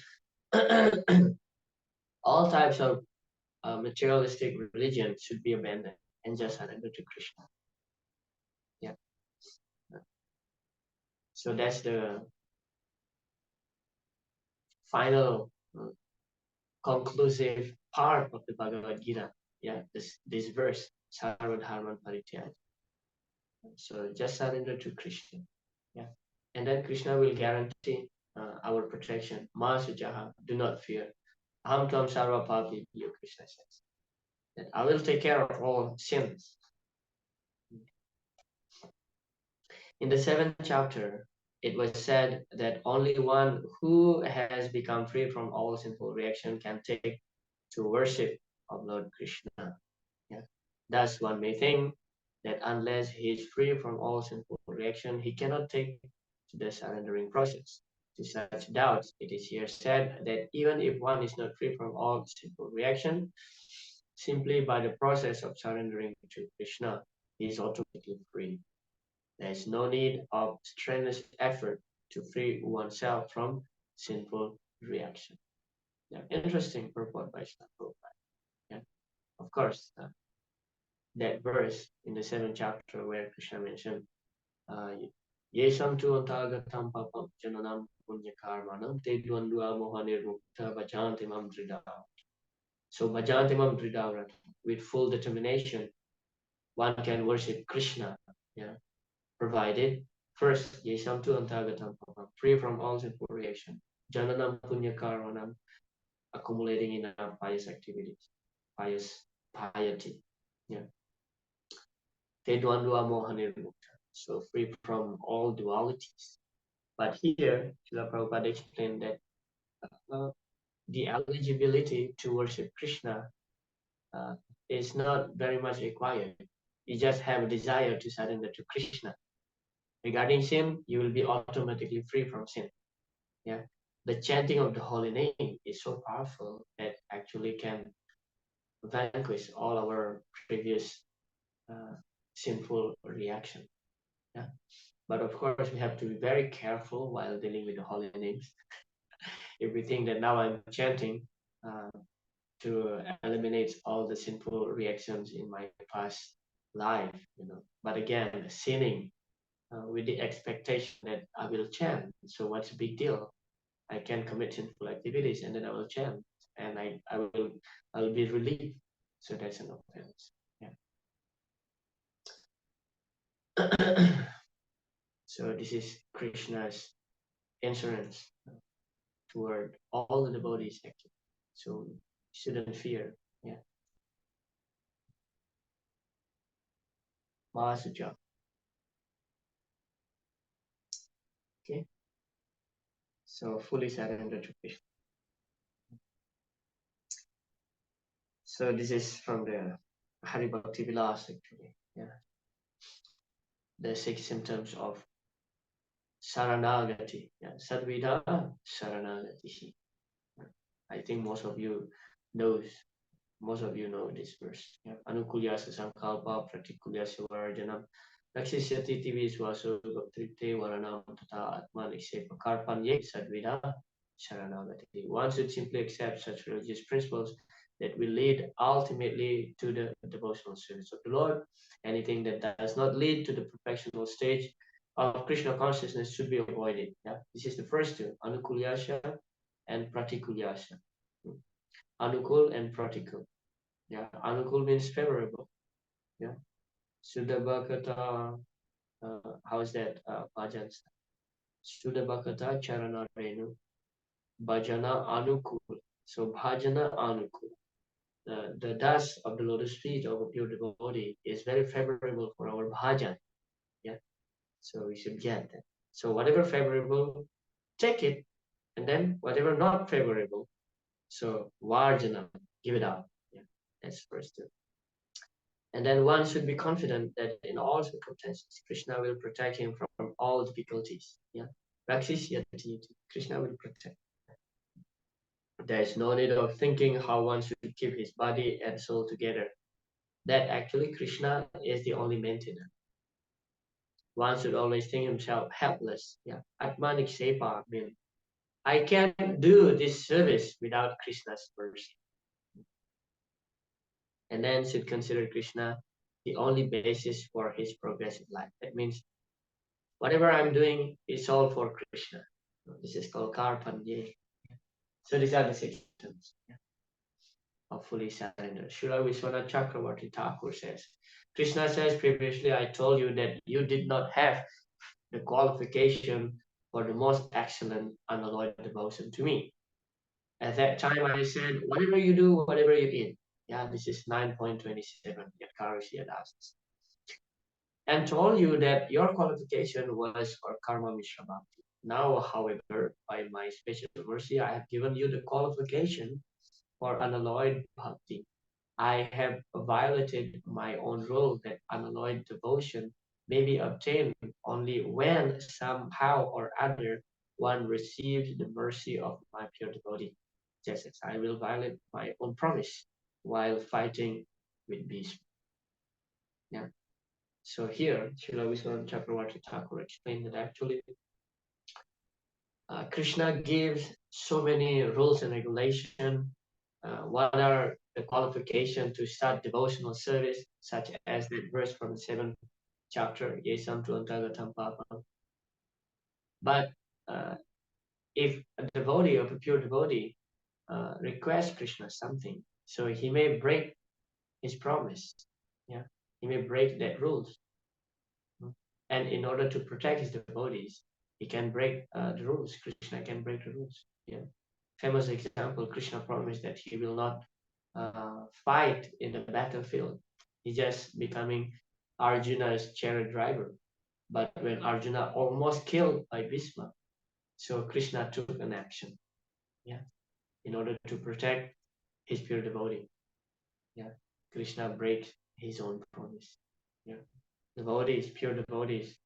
all types of materialistic religion should be abandoned and just surrender to Krishna. Yeah. So that's the final conclusive part of the Bhagavad Gita. Yeah, this verse, Sarva Dharman Parityaj. So just surrender to Krishna. Yeah. And then Krishna will guarantee our protection. Ma Sujaha, do not fear. Aham Tvam Sarva Papi, Krishna says. That I will take care of all sins. In the 7th chapter, it was said that only one who has become free from all sinful reaction can take to worship of Lord Krishna. Yeah. Thus, one may think that unless he is free from all sinful reaction, he cannot take to the surrendering process. To such doubts, it is here said that even if one is not free from all sinful reaction, simply by the process of surrendering to Krishna, he is automatically free. There is no need of strenuous effort to free oneself from sinful reaction. Yeah, interesting purport by Prabhupada. Yeah, of course, that verse in the 7th chapter where Krishna mentioned, Yesam tu antagatam papam jananam punya karmanam te dvandua mohanirmukta bhajanti mam drida. So bhajanti mam drida, with full determination, one can worship Krishna. Yeah, provided first, yesam tu antagatam papam, free from all sinful reaction. Jananam punya karmanam, accumulating in our pious activities, pious piety. Yeah. Tedwandua mohanirmukta, so free from all dualities. But here, Srila Prabhupada explained that the eligibility to worship Krishna is not very much required. You just have a desire to surrender to Krishna. Regarding sin, you will be automatically free from sin. Yeah, the chanting of the holy name is so powerful that actually can vanquish all our previous sinful reaction. Yeah, but of course we have to be very careful while dealing with the holy names. If we think that now I'm chanting to eliminate all the sinful reactions in my past life, but again, sinning with the expectation that I will chant. So what's the big deal? I can commit sinful activities and then I will chant, and I'll be relieved. So that's an offense. Yeah. So this is Krishna's insurance toward all the devotees actually. So shouldn't fear. Yeah. Mahasuja. Okay. So fully surrender to Krishna. So this is from the Hari Bhakti Vilas actually. Yeah. The 6 symptoms of Saranagati. Yeah. Sadvida Saranagati. I think most of you know this verse. Yeah. Anukulyasa Sankalpa Pratikulyasa Varjanam Lakshisyati Viswaso Goptrite Varanam Tata Atman Iksepa Karpanye Sadvida Sharanagati. One should simply accept such religious principles that will lead ultimately to the devotional service of the Lord. Anything that does not lead to the perfectional stage of Krishna consciousness should be avoided. Yeah? This is the first two, Anukulyasha and Pratikulyasha. Anukul and Pratikul. Yeah, Anukul means favorable. Yeah. Sudabhakata, how is that? Bhajan. Sudabhakata Charana Renu. Bhajana Anukul. So Bhajana Anukul. The dust of the lotus feet of a pure devotee is very favorable for our bhajan. Yeah. So we should get that. So whatever favorable, take it, and then whatever not favorable, so varjana, give it up. Yeah, that's first step. And then one should be confident that in all circumstances, Krishna will protect him from all difficulties. Yeah, Rakshishyati, Krishna will protect. There is no need of thinking how one should keep his body and soul together. That actually Krishna is the only maintainer. One should always think himself helpless. Yeah, Atmanik Sepa means I can't do this service without Krishna's mercy. And then should consider Krishna the only basis for his progressive life. That means whatever I'm doing is all for Krishna. This is called Karpanye. So these are the symptoms of fully surrender. Srila Vishwanath Chakravarti Thakur says, Krishna says previously, I told you that you did not have the qualification for the most excellent unalloyed devotion to me. At that time, I said, whatever you do, whatever you eat. Yeah, this is 9.27, Yakarishya asks. And told you that your qualification was for Karma Mishra Bhakti. Now, however, by my special mercy, I have given you the qualification for unalloyed Bhakti. I have violated my own rule that unalloyed devotion may be obtained only when somehow or other one receives the mercy of my pure devotee. Just as I will violate my own promise while fighting with beasts. Yeah. So here, Srila Vishwanath Chakravarti Thakur explained that actually Krishna gives so many rules and regulations. What are the qualifications to start devotional service, such as the verse from the 7th chapter, Yesam tu antagatam papam. But if a devotee of a pure devotee requests Krishna something, so he may break his promise. Yeah, he may break that rules. And in order to protect his devotees, he can break the rules. Krishna can break the rules. Yeah. Famous example, Krishna promised that he will not fight in the battlefield. He's just becoming Arjuna's chariot driver. But when Arjuna almost killed by Bhishma, so Krishna took an action, yeah, in order to protect his pure devotee. Yeah, Krishna breaks his own promise. Yeah, devotees, pure devotees,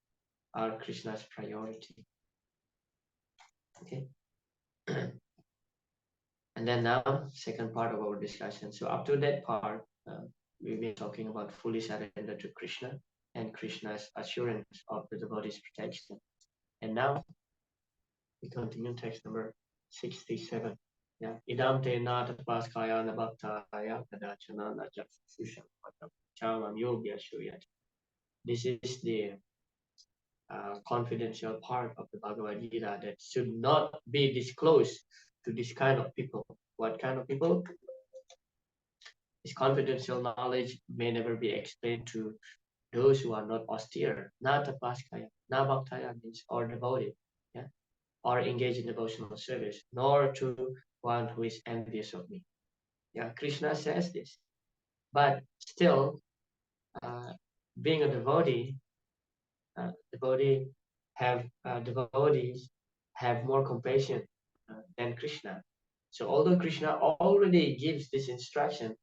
are Krishna's priority. Okay. And then now, second part of our discussion. So up to that part, we've been talking about fully surrender to Krishna and Krishna's assurance of the devotee's protection. And now we continue text number 67. Yeah. Idam te nata paskaya nabhaktaya kadachana najasusha chalam yogya shuyat. This is the confidential part of the Bhagavad Gita that should not be disclosed to this kind of people. What kind of people? This confidential knowledge may never be explained to those who are not austere, not tapaskaya, not bhaktaya means or devoted, yeah, or engaged in devotional service, nor to one who is envious of me. Yeah, Krishna says this, but still, being a devotee, devotees have more compassion than Krishna. So although Krishna already gives this instruction,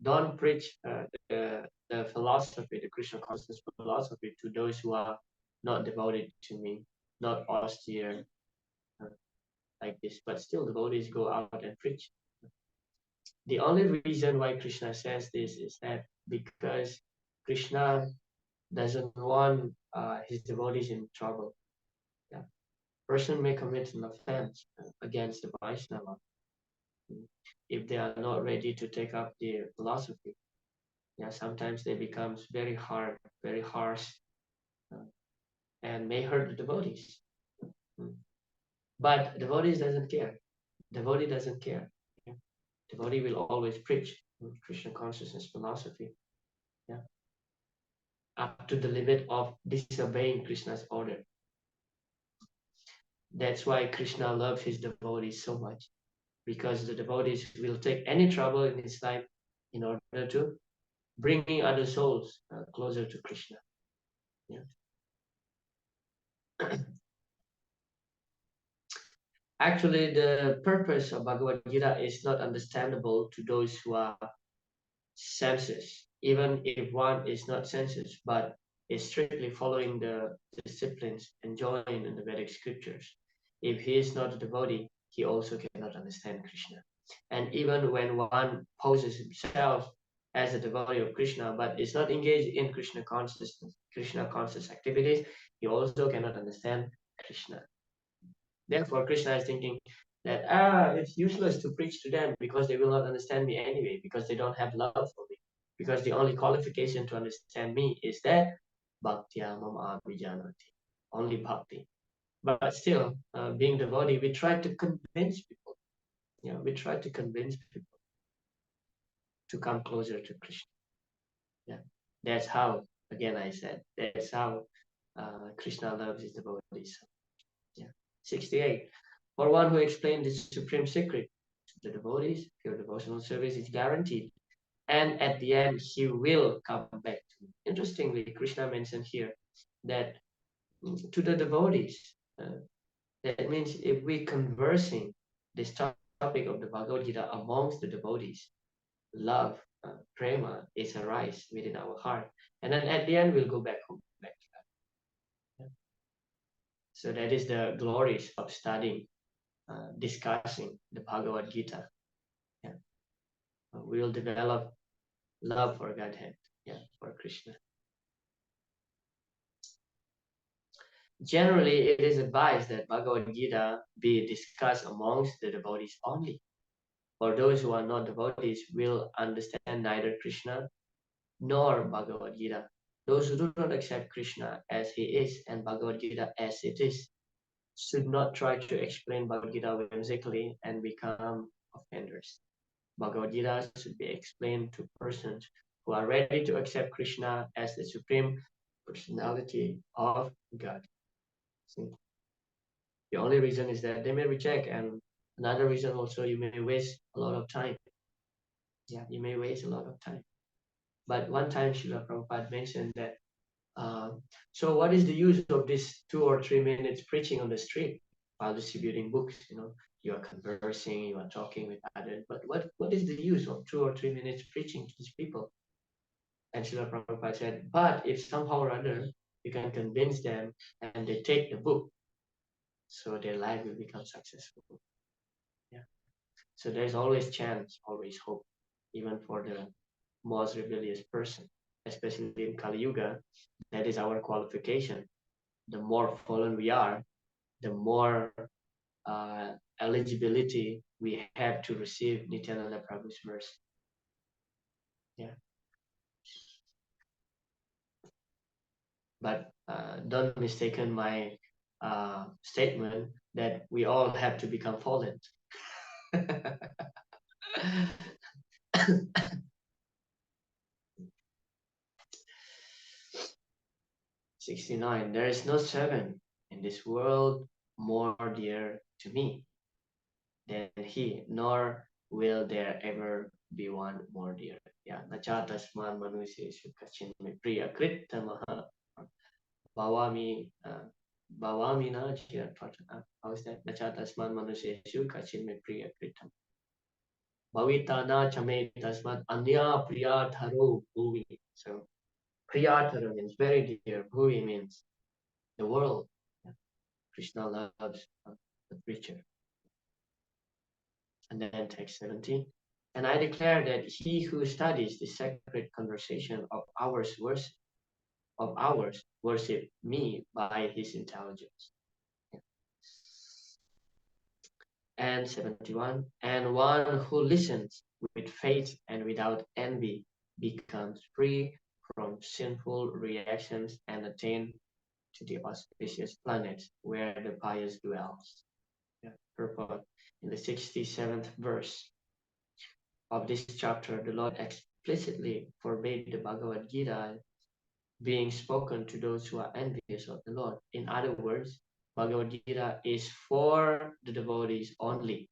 don't preach the philosophy, the Krishna consciousness philosophy to those who are not devoted to me, not austere like this, but still devotees go out and preach. The only reason why Krishna says this is that because Krishna doesn't want his devotees in trouble. Yeah. Person may commit an offense against the Vaishnava if they are not ready to take up the philosophy. Yeah, sometimes they become very hard, very harsh, and may hurt the devotees. But devotees doesn't care. Devotee doesn't care. Yeah. Devotee will always preach Krishna consciousness philosophy. Yeah. Up to the limit of disobeying Krishna's order. That's why Krishna loves his devotees so much, because the devotees will take any trouble in his life in order to bringing other souls closer to Krishna. Yeah. Actually, the purpose of Bhagavad Gita is not understandable to those who are senses, even if one is not senses, but is strictly following the disciplines enjoined in the Vedic scriptures. If he is not a devotee, he also cannot understand Krishna. And even when one poses himself as a devotee of Krishna, but is not engaged in Krishna consciousness, Krishna conscious activities, he also cannot understand Krishna. Therefore, Krishna is thinking that it's useless to preach to them because they will not understand me anyway, because they don't have love for me. Because the only qualification to understand me is that bhaktya mama abhijanati, only bhakti. But still, being devotee, we try to convince people. We try to convince people to come closer to Krishna. Yeah, that's how. Again, I said that's how Krishna loves his devotees. Yeah, 68. For one who explained the supreme secret to the devotees, pure devotional service is guaranteed. And at the end, he will come back to me. Interestingly, Krishna mentioned here that to the devotees, that means if we conversing this topic of the Bhagavad Gita amongst the devotees, love, prema is arise within our heart. And then at the end, we'll go back home, back to God. So that is the glories of studying, discussing the Bhagavad Gita. Yeah. We will develop love for Godhead, for Krishna. Generally, it is advised that Bhagavad Gita be discussed amongst the devotees only. For those who are not devotees will understand neither Krishna nor Bhagavad Gita. Those who do not accept Krishna as he is and Bhagavad Gita as it is should not try to explain Bhagavad Gita whimsically and become offenders. Bhagavad Gita should be explained to persons who are ready to accept Krishna as the supreme personality of God. See? The only reason is that they may reject, and another reason also you may waste a lot of time. Yeah, you may waste a lot of time. But one time Srila Prabhupada mentioned that, so what is the use of this 2 or 3 minutes preaching on the street while distributing books? You are conversing, you are talking with others, but what is the use of 2 or 3 minutes preaching to these people? And Srila Prabhupada said, but if somehow or other you can convince them and they take the book, so their life will become successful. Yeah. So there's always chance, always hope, even for the most rebellious person, especially in Kali Yuga. That is our qualification. The more fallen we are, the more eligibility we have to receive Nityananda Prabhu's mercy. Yeah. But don't mistaken my statement that we all have to become fallen. 69. There is no servant in this world more dear to me than he, nor will there ever be one more dear. Yeah, nachatasman manuseshu kachinme priya krittamaha bhavami bhavamina jiratvatana. How is that? Nachatasman manuseshu kachinme priya krittam. Bhavitana chame tasmat anya priyadharo bhuvi. So priyadharo means very dear. Bhuvi means the world. Krishna loves the preacher. And then text 17. And I declare that he who studies the sacred conversation of ours worship me by his intelligence. And 71. And one who listens with faith and without envy becomes free from sinful reactions and attains to the auspicious planets where the pious dwells. Purport. In the 67th verse of this chapter, the Lord explicitly forbade the Bhagavad Gita being spoken to those who are envious of the Lord. In other words, Bhagavad Gita is for the devotees only.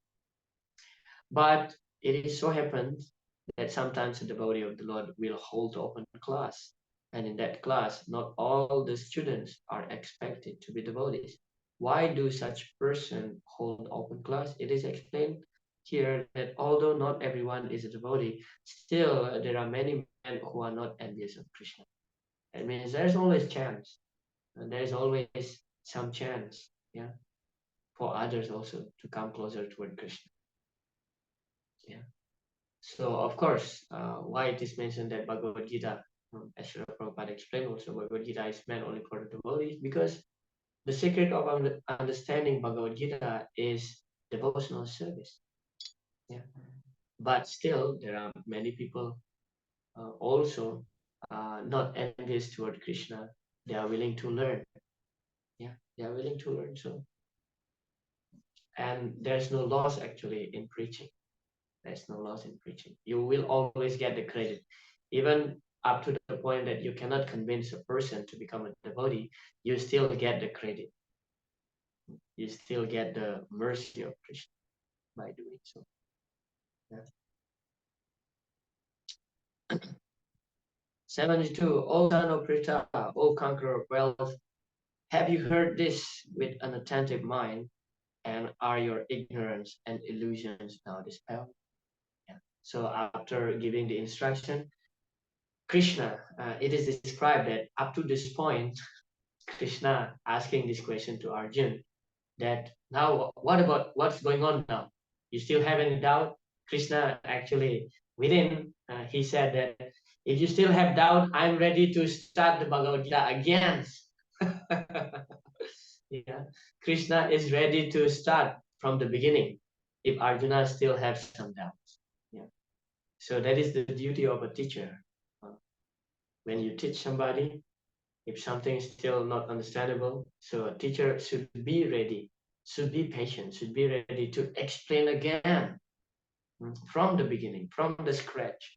But it is so happens that sometimes a devotee of the Lord will hold open class And in that class, not all the students are expected to be devotees. Why do such person hold open class? It is explained here that although not everyone is a devotee, still there are many men who are not envious of Krishna. That means there's always chance, and there's always some chance, yeah, for others also to come closer toward Krishna. Yeah. So of course, why it is mentioned that Bhagavad Gita, as Srila Prabhupada explained also, Bhagavad Gita is meant only for the devotees, because the secret of understanding Bhagavad Gita is devotional service. Yeah. But still, there are many people also not envious toward Krishna. They are willing to learn. Yeah, they are willing to learn. So, and there's no loss actually in preaching. There's no loss in preaching. You will always get the credit, even up to the point that you cannot convince a person to become a devotee. You still get the credit. You still get the mercy of Krishna by doing so. Yeah. 72. O son of Pritha, O conqueror of wealth, have you heard this with an attentive mind, and are your ignorance and illusions now dispelled? Yeah. So after giving the instruction, Krishna, it is described that up to this point, Krishna asking this question to Arjun, that now what about what's going on now? You still have any doubt? Krishna actually within, he said that if you still have doubt, I'm ready to start the Bhagavad Gita again. Yeah, Krishna is ready to start from the beginning if Arjuna still has some doubts. Yeah, so that is the duty of a teacher. When you teach somebody, if something is still not understandable, so a teacher should be ready, should be patient, should be ready to explain again from the beginning, from the scratch.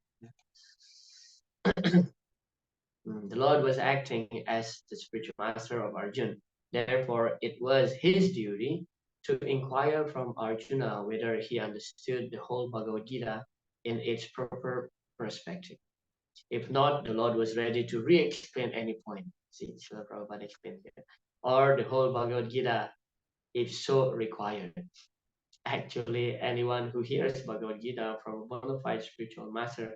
The Lord was acting as the spiritual master of Arjuna. Therefore, it was his duty to inquire from Arjuna whether he understood the whole Bhagavad Gita in its proper perspective. If not, the Lord was ready to re-explain any point. See, Srila Prabhupada explained here. Or the whole Bhagavad Gita, if so required. Actually, anyone who hears Bhagavad Gita from a bona fide spiritual master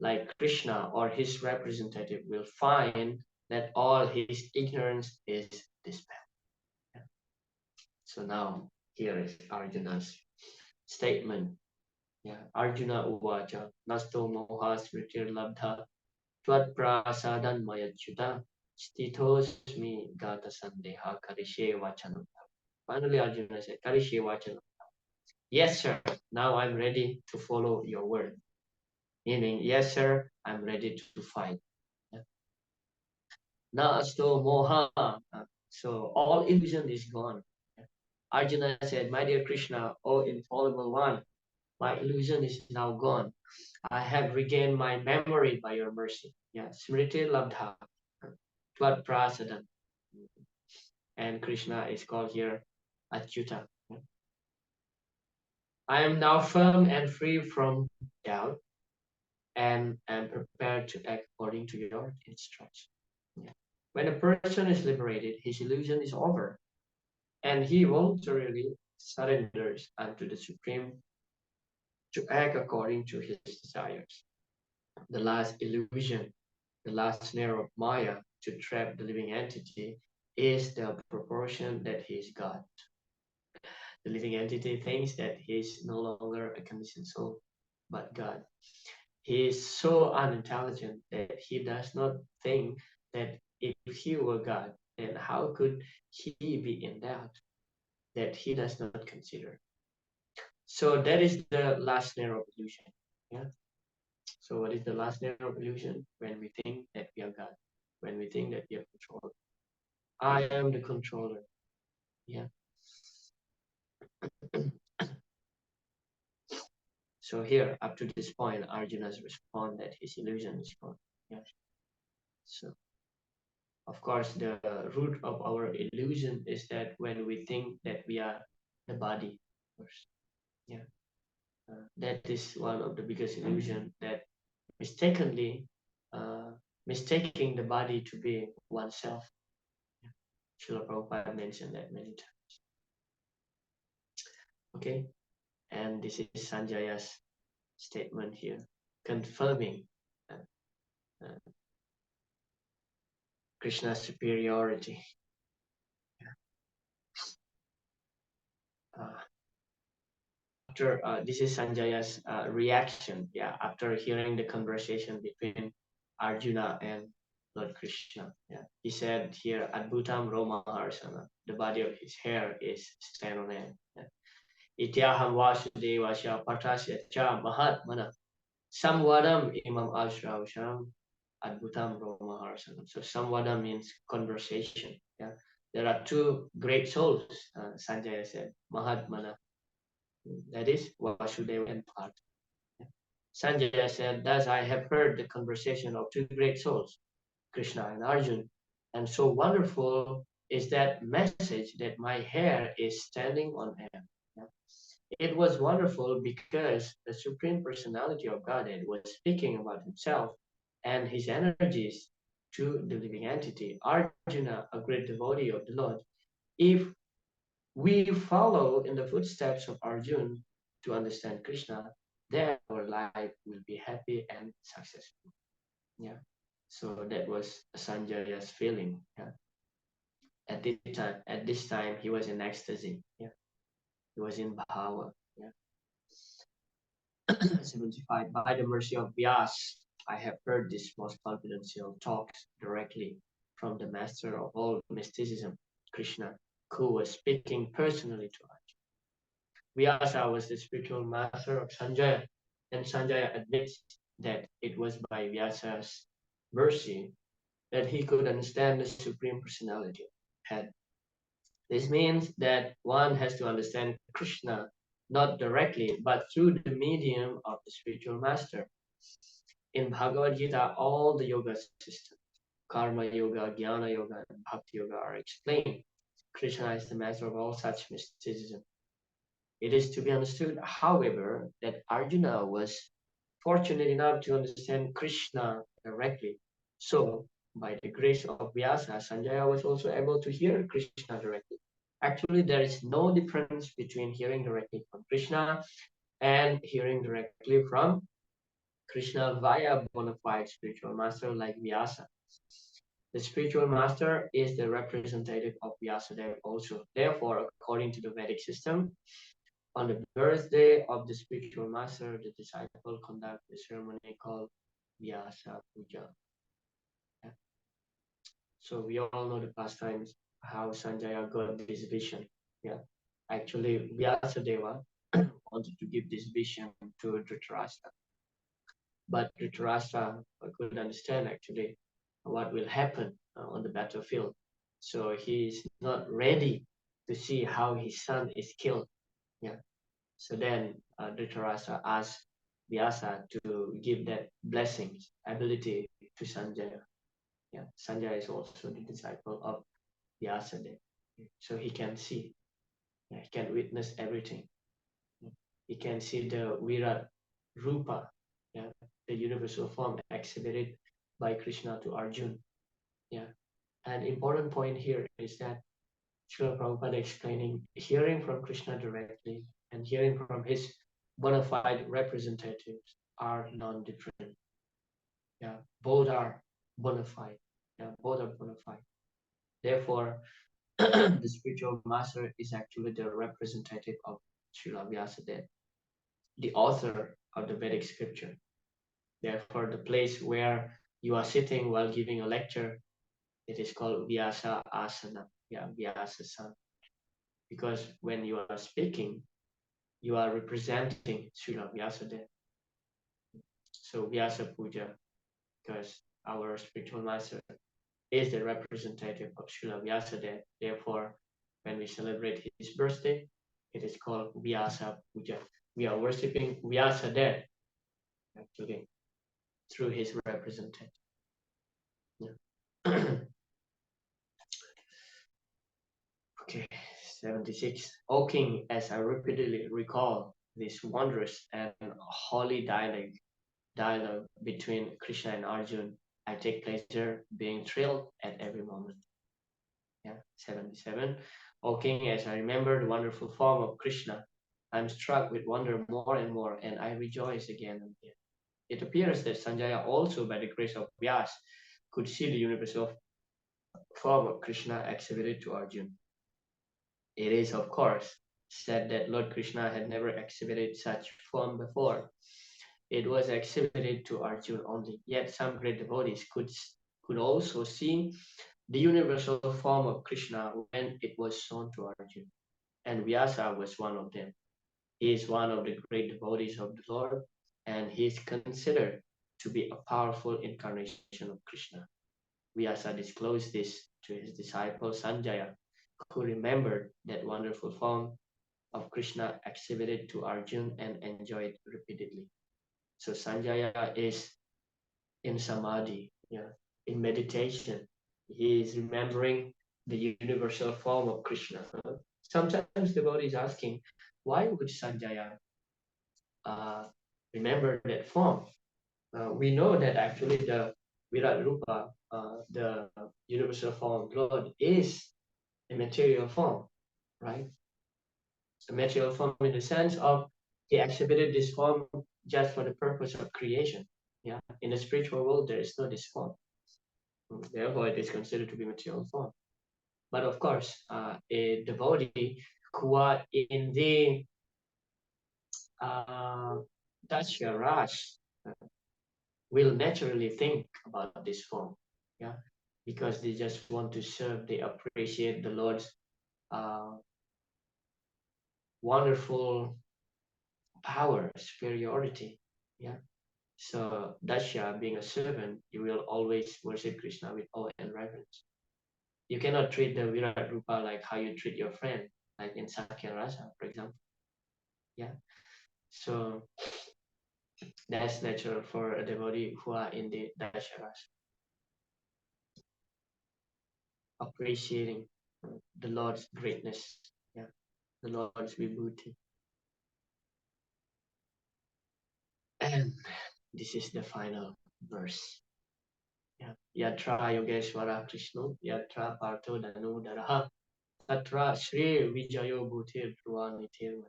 like Krishna or his representative will find that all his ignorance is dispelled. Yeah. So now here is Arjuna's statement. Yeah. Arjuna uvacha nasto moha smritir labdha tvat prasadan mayachyuta stithosmi gata sandeha karishe vachanam. Finally, Arjuna said, karishe vachanam. Yes, sir. Now I'm ready to follow your word. Meaning, yes, sir, I'm ready to fight. Nasto moha. So all illusion is gone. Arjuna said, my dear Krishna, O infallible one, my illusion is now gone. I have regained my memory by your mercy. Yeah, Smriti Labdha, Tvat Prasadam. And Krishna is called here Achyuta. I am now firm and free from doubt and am prepared to act according to your instruction. Yeah. When a person is liberated, his illusion is over, and he voluntarily surrenders unto the Supreme to act according to his desires. The last illusion, the last snare of Maya to trap the living entity is the proportion that he is God. The living entity thinks that he is no longer a conditioned soul, but God. He is so unintelligent that he does not think that if he were God, then how could he be in doubt? That he does not consider. So that is the last snare of illusion. Yeah. So what is the last snare of illusion? When we think that we are God, when we think that we are controller. I am the controller. Yeah. So here, up to this point, Arjuna's respond that his illusion is gone. Yeah. So of course, the root of our illusion is that when we think that we are the body first. Yeah. That is one of the biggest illusion that mistakenly mistaking the body to be oneself. Srila Prabhupada mentioned that many times. Okay, and this is Sanjaya's statement here, confirming Krishna's superiority. After this is Sanjaya's reaction, after hearing the conversation between Arjuna and Lord Krishna. He said here, Adbhutam Roma Harsana, the body of his hair is stand on end. Ityaham Vasudevasya Patasya Cha Mahatmana Samvadam Imam Ashravasham Adbhutam Roma Harsana. So Samvada means conversation. There are two great souls, Sanjaya said, Mahatmana, that is Vasudeva and Partha. Sanjaya said, thus I have heard the conversation of two great souls, Krishna and Arjuna, and so wonderful is that message that my hair is standing on end. It was wonderful because the Supreme Personality of Godhead was speaking about himself and his energies to the living entity. Arjuna, a great devotee of the Lord, if we follow in the footsteps of Arjuna to understand Krishna, then our life will be happy and successful. So that was Sanjaya's feeling. At this time, he was in ecstasy. He was in bhava. 75. By the mercy of Vyas, I have heard this most confidential talks directly from the master of all mysticism, Krishna, who was speaking personally to us. Vyasa was the spiritual master of Sanjaya, and Sanjaya admits that it was by Vyasa's mercy that he could understand the Supreme Personality of Head. This means that one has to understand Krishna not directly, but through the medium of the spiritual master. In Bhagavad Gita, all the yoga systems, Karma Yoga, Jnana Yoga, and Bhakti Yoga are explained. Krishna is the master of all such mysticism. It is to be understood, however, that Arjuna was fortunate enough to understand Krishna directly. So, by the grace of Vyasa, Sanjaya was also able to hear Krishna directly. Actually, there is no difference between hearing directly from Krishna and hearing directly from Krishna via bona fide spiritual master like Vyasa. The spiritual master is the representative of Vyasadeva also. Therefore, according to the Vedic system, on the birthday of the spiritual master, the disciple conduct a ceremony called Vyasa Puja. So we all know the pastimes, how Sanjaya got this vision. Actually, Vyasadeva wanted to give this vision to Dhritarashtra. But Dhritarashtra could understand actually what will happen on the battlefield. So he is not ready to see how his son is killed. So then Dhritarashtra asked Vyasa to give that blessings, ability to Sanjaya. Sanjaya is also the disciple of Vyasadeva. So he can see, he can witness everything. He can see the Virat Rupa, the universal form exhibited by Krishna to Arjuna. An important point here is that Srila Prabhupada explaining hearing from Krishna directly and hearing from his bona fide representatives are non-different. Both are bona fide. Both are bona fide. Therefore, the spiritual master is actually the representative of Srila Vyasadeva, the author of the Vedic scripture. Therefore, the place where you are sitting while giving a lecture, it is called Vyasa Asana, Vyasa San. Because when you are speaking, you are representing Srila Vyasadeva. So Vyasa Puja, because our spiritual master is the representative of Srila Vyasadeva. Therefore, when we celebrate his birthday, it is called Vyasa Puja. We are worshipping Vyasadeva, actually, through his representative. Okay, 76. O King, as I repeatedly recall this wondrous and holy dialogue between Krishna and Arjuna, I take pleasure being thrilled at every moment. Yeah, 77. O King, as I remember the wonderful form of Krishna, I'm struck with wonder more and more, and I rejoice again and again. It appears that Sanjaya also, by the grace of Vyas, could see the universal form of Krishna exhibited to Arjuna. It is, of course, said that Lord Krishna had never exhibited such form before. It was exhibited to Arjuna only. Yet some great devotees could also see the universal form of Krishna when it was shown to Arjuna. And Vyasa was one of them. He is one of the great devotees of the Lord, and he is considered to be a powerful incarnation of Krishna. Vyasa disclosed this to his disciple Sanjaya, who remembered that wonderful form of Krishna exhibited to Arjuna and enjoyed repeatedly. So Sanjaya is in samadhi, in meditation. He is remembering the universal form of Krishna. Sometimes the devotee is asking, why would Sanjaya uh, remember that form? We know that actually the Virat Rupa, the universal form of Lord, is a material form, right? A material form in the sense of he exhibited this form just for the purpose of creation. Yeah, in the spiritual world there is no this form. Therefore, it is considered to be material form. But of course, a devotee who are in the Dashya Raj will naturally think about this form, yeah, because they just want to serve, they appreciate the Lord's uh, wonderful power, superiority, yeah. So Dasya, being a servant, you will always worship Krishna with awe and reverence. You cannot treat the Virat Rupa like how you treat your friend, like in Sakya Rasa, for example. Yeah. So that's natural for a devotee who are in the Dasya Rasa. Appreciating the Lord's greatness, yeah, the Lord's vibhuti. And this is the final verse. Yeah. Yatra Yogeshwara Krishna, Yatra Partho Danu Daraha, Tatra Shri Vijayo Bhutir Dhruva Matir.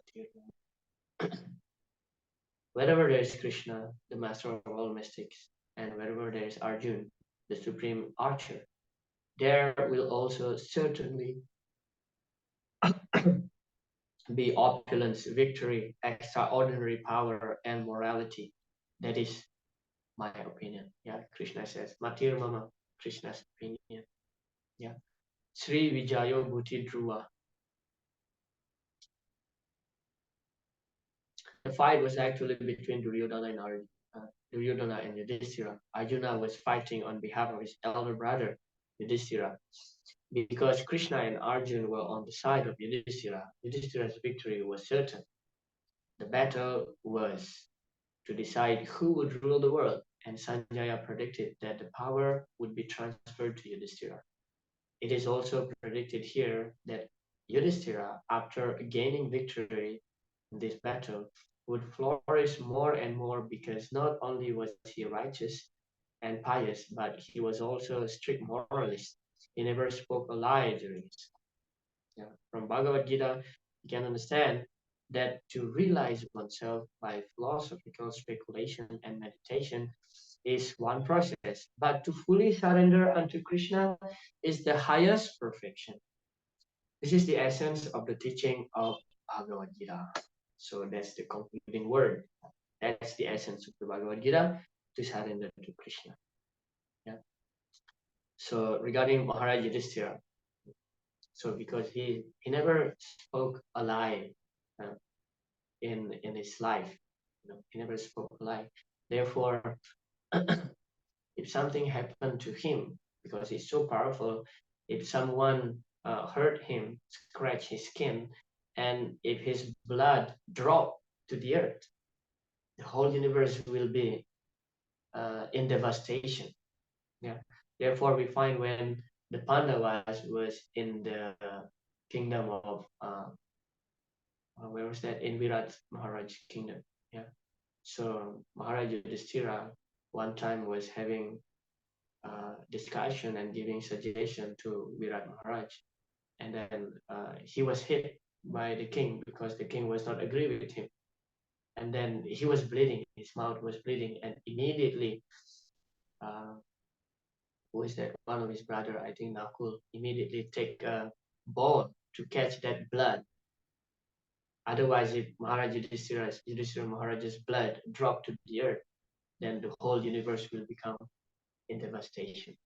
Wherever there is Krishna, the master of all mystics, and wherever there is Arjuna, the supreme archer, there will also certainly be opulence, victory, extraordinary power, and morality. That is my opinion. Yeah, Krishna says, Matir Mama, Krishna's opinion. Yeah. Sri Vijayo Bhuti Dhruva. The fight was actually between Duryodhana and Yudhishthira. Arjuna was fighting on behalf of his elder brother, Yudhishthira. Because Krishna and Arjuna were on the side of Yudhishthira, Yudhishthira's victory was certain. The battle was to decide who would rule the world, and Sanjaya predicted that the power would be transferred to Yudhishthira. It is also predicted here that Yudhishthira, after gaining victory in this battle, would flourish more and more because not only was he righteous and pious, but he was also a strict moralist. He never spoke a lie during his life. Yeah. From Bhagavad Gita, you can understand that to realize oneself by philosophical speculation and meditation is one process, but to fully surrender unto Krishna is the highest perfection. This is the essence of the teaching of Bhagavad Gita. So that's the concluding word. That's the essence of the Bhagavad Gita, to surrender to Krishna. Yeah. So regarding Maharaj Yudhishthira, so because he never spoke a lie uh, in his life, he never spoke a lie. Therefore, if something happened to him, because he's so powerful, if someone hurt him, scratch his skin, and if his blood dropped to the earth, the whole universe will be in devastation. Yeah. Therefore, we find when the Pandavas was in the kingdom of where was that, in Virat Maharaj kingdom. Yeah. So Maharaj Yudhishthira one time was having discussion and giving suggestion to Virat Maharaj. And then he was hit by the king because the king was not agree with him. And then he was bleeding, his mouth was bleeding, and immediately, who is that? One of his brother, I think Nakul, immediately take a ball to catch that blood. Otherwise, if Maharaj Yudhishthira Maharaj's blood dropped to the earth, then the whole universe will become in devastation.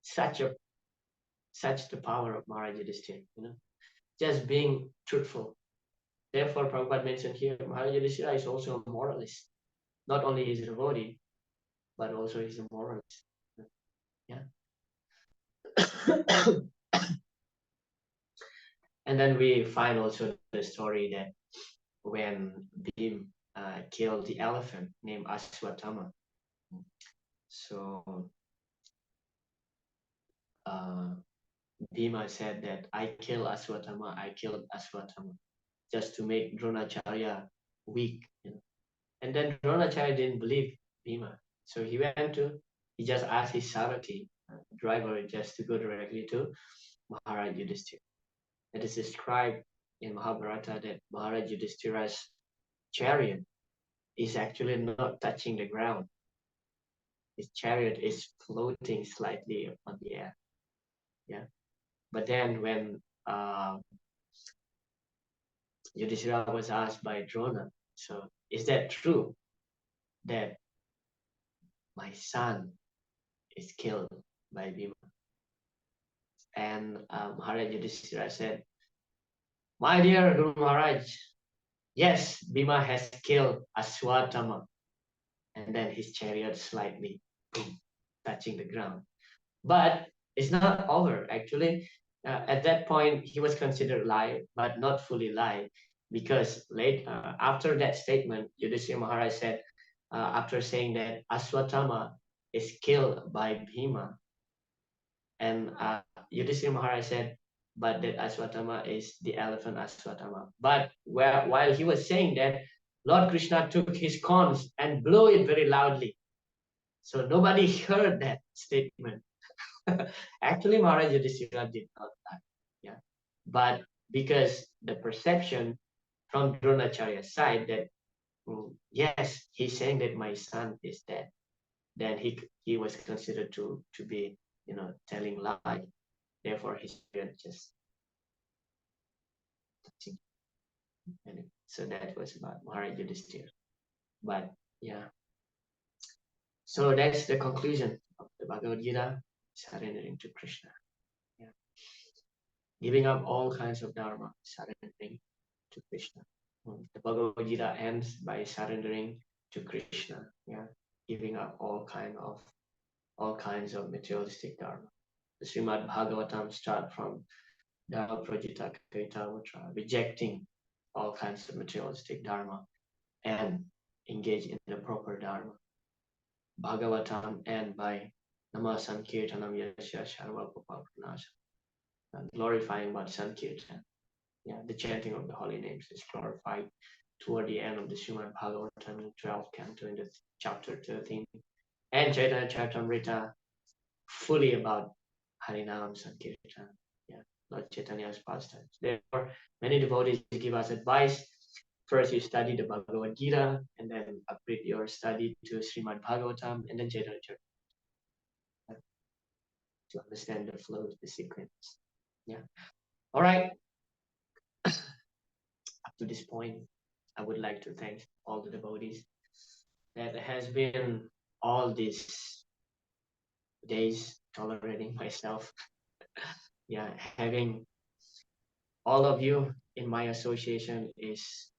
Such the power of Maharaj Yudhishthira, just being truthful. Therefore, Prabhupada mentioned here, Maharaj Yudhishthira is also a moralist. Not only is a devotee, but also he's a moralist. Yeah. And then we find also the story that when Bhim killed the elephant named Ashwatthama, so Bhima said that I killed Ashwatthama, just to make Dronacharya weak. And then Dronacharya didn't believe Bhima. So he just asked his Sarati driver just to go directly to Maharaj Yudhishthira. It is described in Mahabharata that Maharaj Yudhishthira's chariot is actually not touching the ground. His chariot is floating slightly on the air. Yeah. But then when Yudhishthira was asked by Drona, so is that true that my son is killed by Bhima? And Maharaj Yudhishthira said, my dear Guru Maharaj, yes, Bhima has killed Ashwatthama. And then his chariot slightly boom, touching the ground. But it's not over, actually. At that point, he was considered live, but not fully live, because after that statement, Yudhishthira Maharaj said, after saying that Ashwatthama is killed by Bhima, and Yudhishthira Maharaj said, but that Ashwatthama is the elephant Ashwatthama. But while he was saying that, Lord Krishna took his corns and blew it very loudly. So nobody heard that statement. Actually, Maharaj Yudhishthira did not die. Yeah. But because the perception from Dronacharya's side that, yes, he's saying that my son is dead, then he was considered to be, telling lie. Therefore, his spirit just touching. And so that was about Maharaj Yudhishthira. But yeah. So that's the conclusion of the Bhagavad Gita, surrendering to Krishna. Yeah. Giving up all kinds of dharma, surrendering to Krishna. The Bhagavad Gita ends by surrendering to Krishna. Yeah. Giving up all kinds of materialistic dharma. The Srimad Bhagavatam start from Dharma Prajita Kaitavatra, rejecting all kinds of materialistic dharma and engage in the proper dharma. Bhagavatam end by Nama Sankirtanam Yasya Sharva Pranasam, glorifying about Sankirtan. Yeah, the chanting of the holy names is glorified toward the end of the Srimad Bhagavatam in 12th canto in the chapter 13. And Chaitanya Charitamrita fully about Harinam Sankirtan. Yeah, Lord Chaitanya's pastimes. Therefore, many devotees give us advice. First, you study the Bhagavad Gita, and then upgrade your study to Srimad Bhagavatam, and then Chaitanya Charitamrita to understand the flow, the sequence. Yeah. All right. Up to this point, I would like to thank all the devotees that has been all these days tolerating myself. Yeah, having all of you in my association is